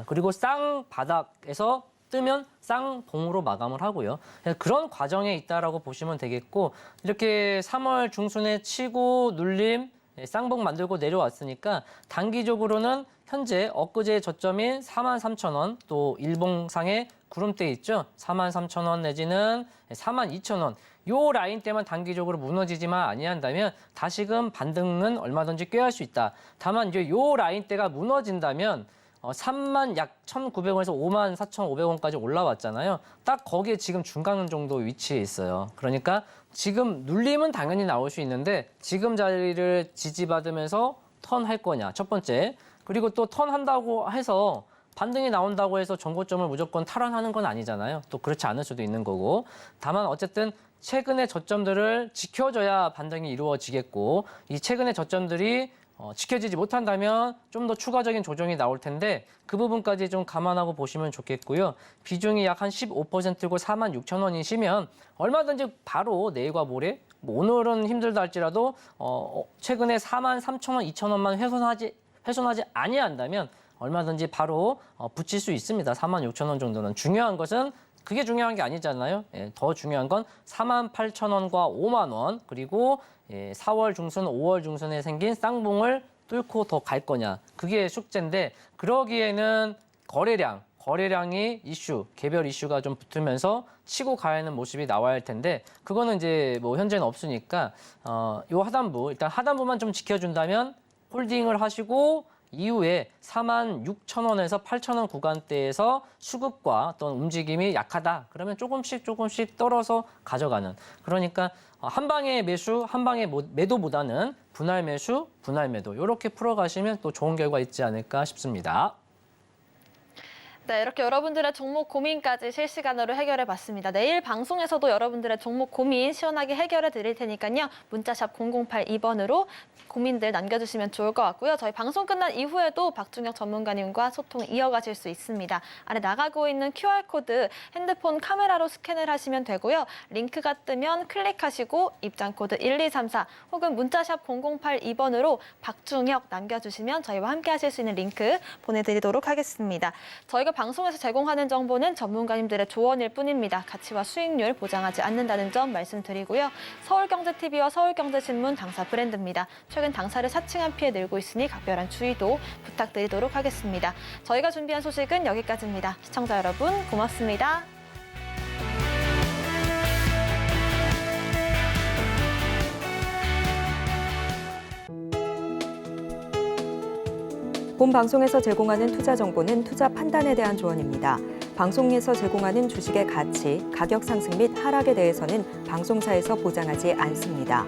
그리고 쌍바닥에서 뜨면 쌍봉으로 마감을 하고요. 그런 과정에 있다라고 보시면 되겠고 이렇게 3월 중순에 치고 눌림 쌍봉 만들고 내려왔으니까 단기적으로는 현재 엊그제 저점인 43,000원 또 일봉상의 구름대 있죠. 43,000원 내지는 42,000원 요 라인대만 단기적으로 무너지지만 아니한다면 다시금 반등은 얼마든지 꾀할 수 있다. 다만 이제 요 라인대가 무너진다면 3만 약 1,900원에서 54,500원까지 올라왔잖아요. 딱 거기에 지금 중간 정도 위치에 있어요. 그러니까 지금 눌림은 당연히 나올 수 있는데 지금 자리를 지지받으면서 턴할 거냐, 첫 번째. 그리고 또 턴한다고 해서 반등이 나온다고 해서 정고점을 무조건 탈환하는 건 아니잖아요. 또 그렇지 않을 수도 있는 거고. 다만 어쨌든 최근의 저점들을 지켜줘야 반등이 이루어지겠고 이 최근의 저점들이 지켜지지 못한다면 좀 더 추가적인 조정이 나올 텐데 그 부분까지 좀 감안하고 보시면 좋겠고요. 비중이 약 한 15%고 46,000원이시면 얼마든지 바로 내일과 모레 오늘은 힘들다 할지라도 최근에 43,000원, 2,000원만 훼손하지 아니한다면 얼마든지 바로 붙일 수 있습니다. 46,000원 정도는. 중요한 것은 그게 중요한 게 아니잖아요. 예, 더 중요한 건 48,000원과 5만 원 그리고 4월 중순, 5월 중순에 생긴 쌍봉을 뚫고 더 갈 거냐. 그게 숙제인데 그러기에는 거래량이 개별 이슈가 좀 붙으면서 치고 가야 하는 모습이 나와야 할 텐데 그거는 이제 뭐 현재는 없으니까 요 하단부 일단 하단부만 좀 지켜준다면 홀딩을 하시고 이후에 46,000원에서 8,000원 구간대에서 수급과 어떤 움직임이 약하다. 그러면 조금씩 떨어서 가져가는. 그러니까 한 방에 매수, 한 방에 매도보다는 분할 매수, 분할 매도 이렇게 풀어가시면 또 좋은 결과 있지 않을까 싶습니다. 네, 이렇게 여러분들의 종목 고민까지 실시간으로 해결해봤습니다. 내일 방송에서도 여러분들의 종목 고민 시원하게 해결해 드릴 테니까요. 문자샵 0082번으로 고민들 남겨주시면 좋을 것 같고요. 저희 방송 끝난 이후에도 박준혁 전문가님과 소통 이어가실 수 있습니다. 아래 나가고 있는 QR코드 핸드폰 카메라로 스캔을 하시면 되고요. 링크가 뜨면 클릭하시고 입장코드 1234 혹은 문자샵 0082번으로 박준혁 남겨주시면 저희와 함께 하실 수 있는 링크 보내드리도록 하겠습니다. 저희가 방송에서 제공하는 정보는 전문가님들의 조언일 뿐입니다. 가치와 수익률 보장하지 않는다는 점 말씀드리고요. 서울경제TV와 서울경제신문 당사 브랜드입니다. 최근 당사를 사칭한 피해 늘고 있으니 각별한 주의도 부탁드리도록 하겠습니다. 저희가 준비한 소식은 여기까지입니다. 시청자 여러분 고맙습니다. 본 방송에서 제공하는 투자 정보는 투자 판단에 대한 조언입니다. 방송에서 제공하는 주식의 가치, 가격 상승 및 하락에 대해서는 방송사에서 보장하지 않습니다.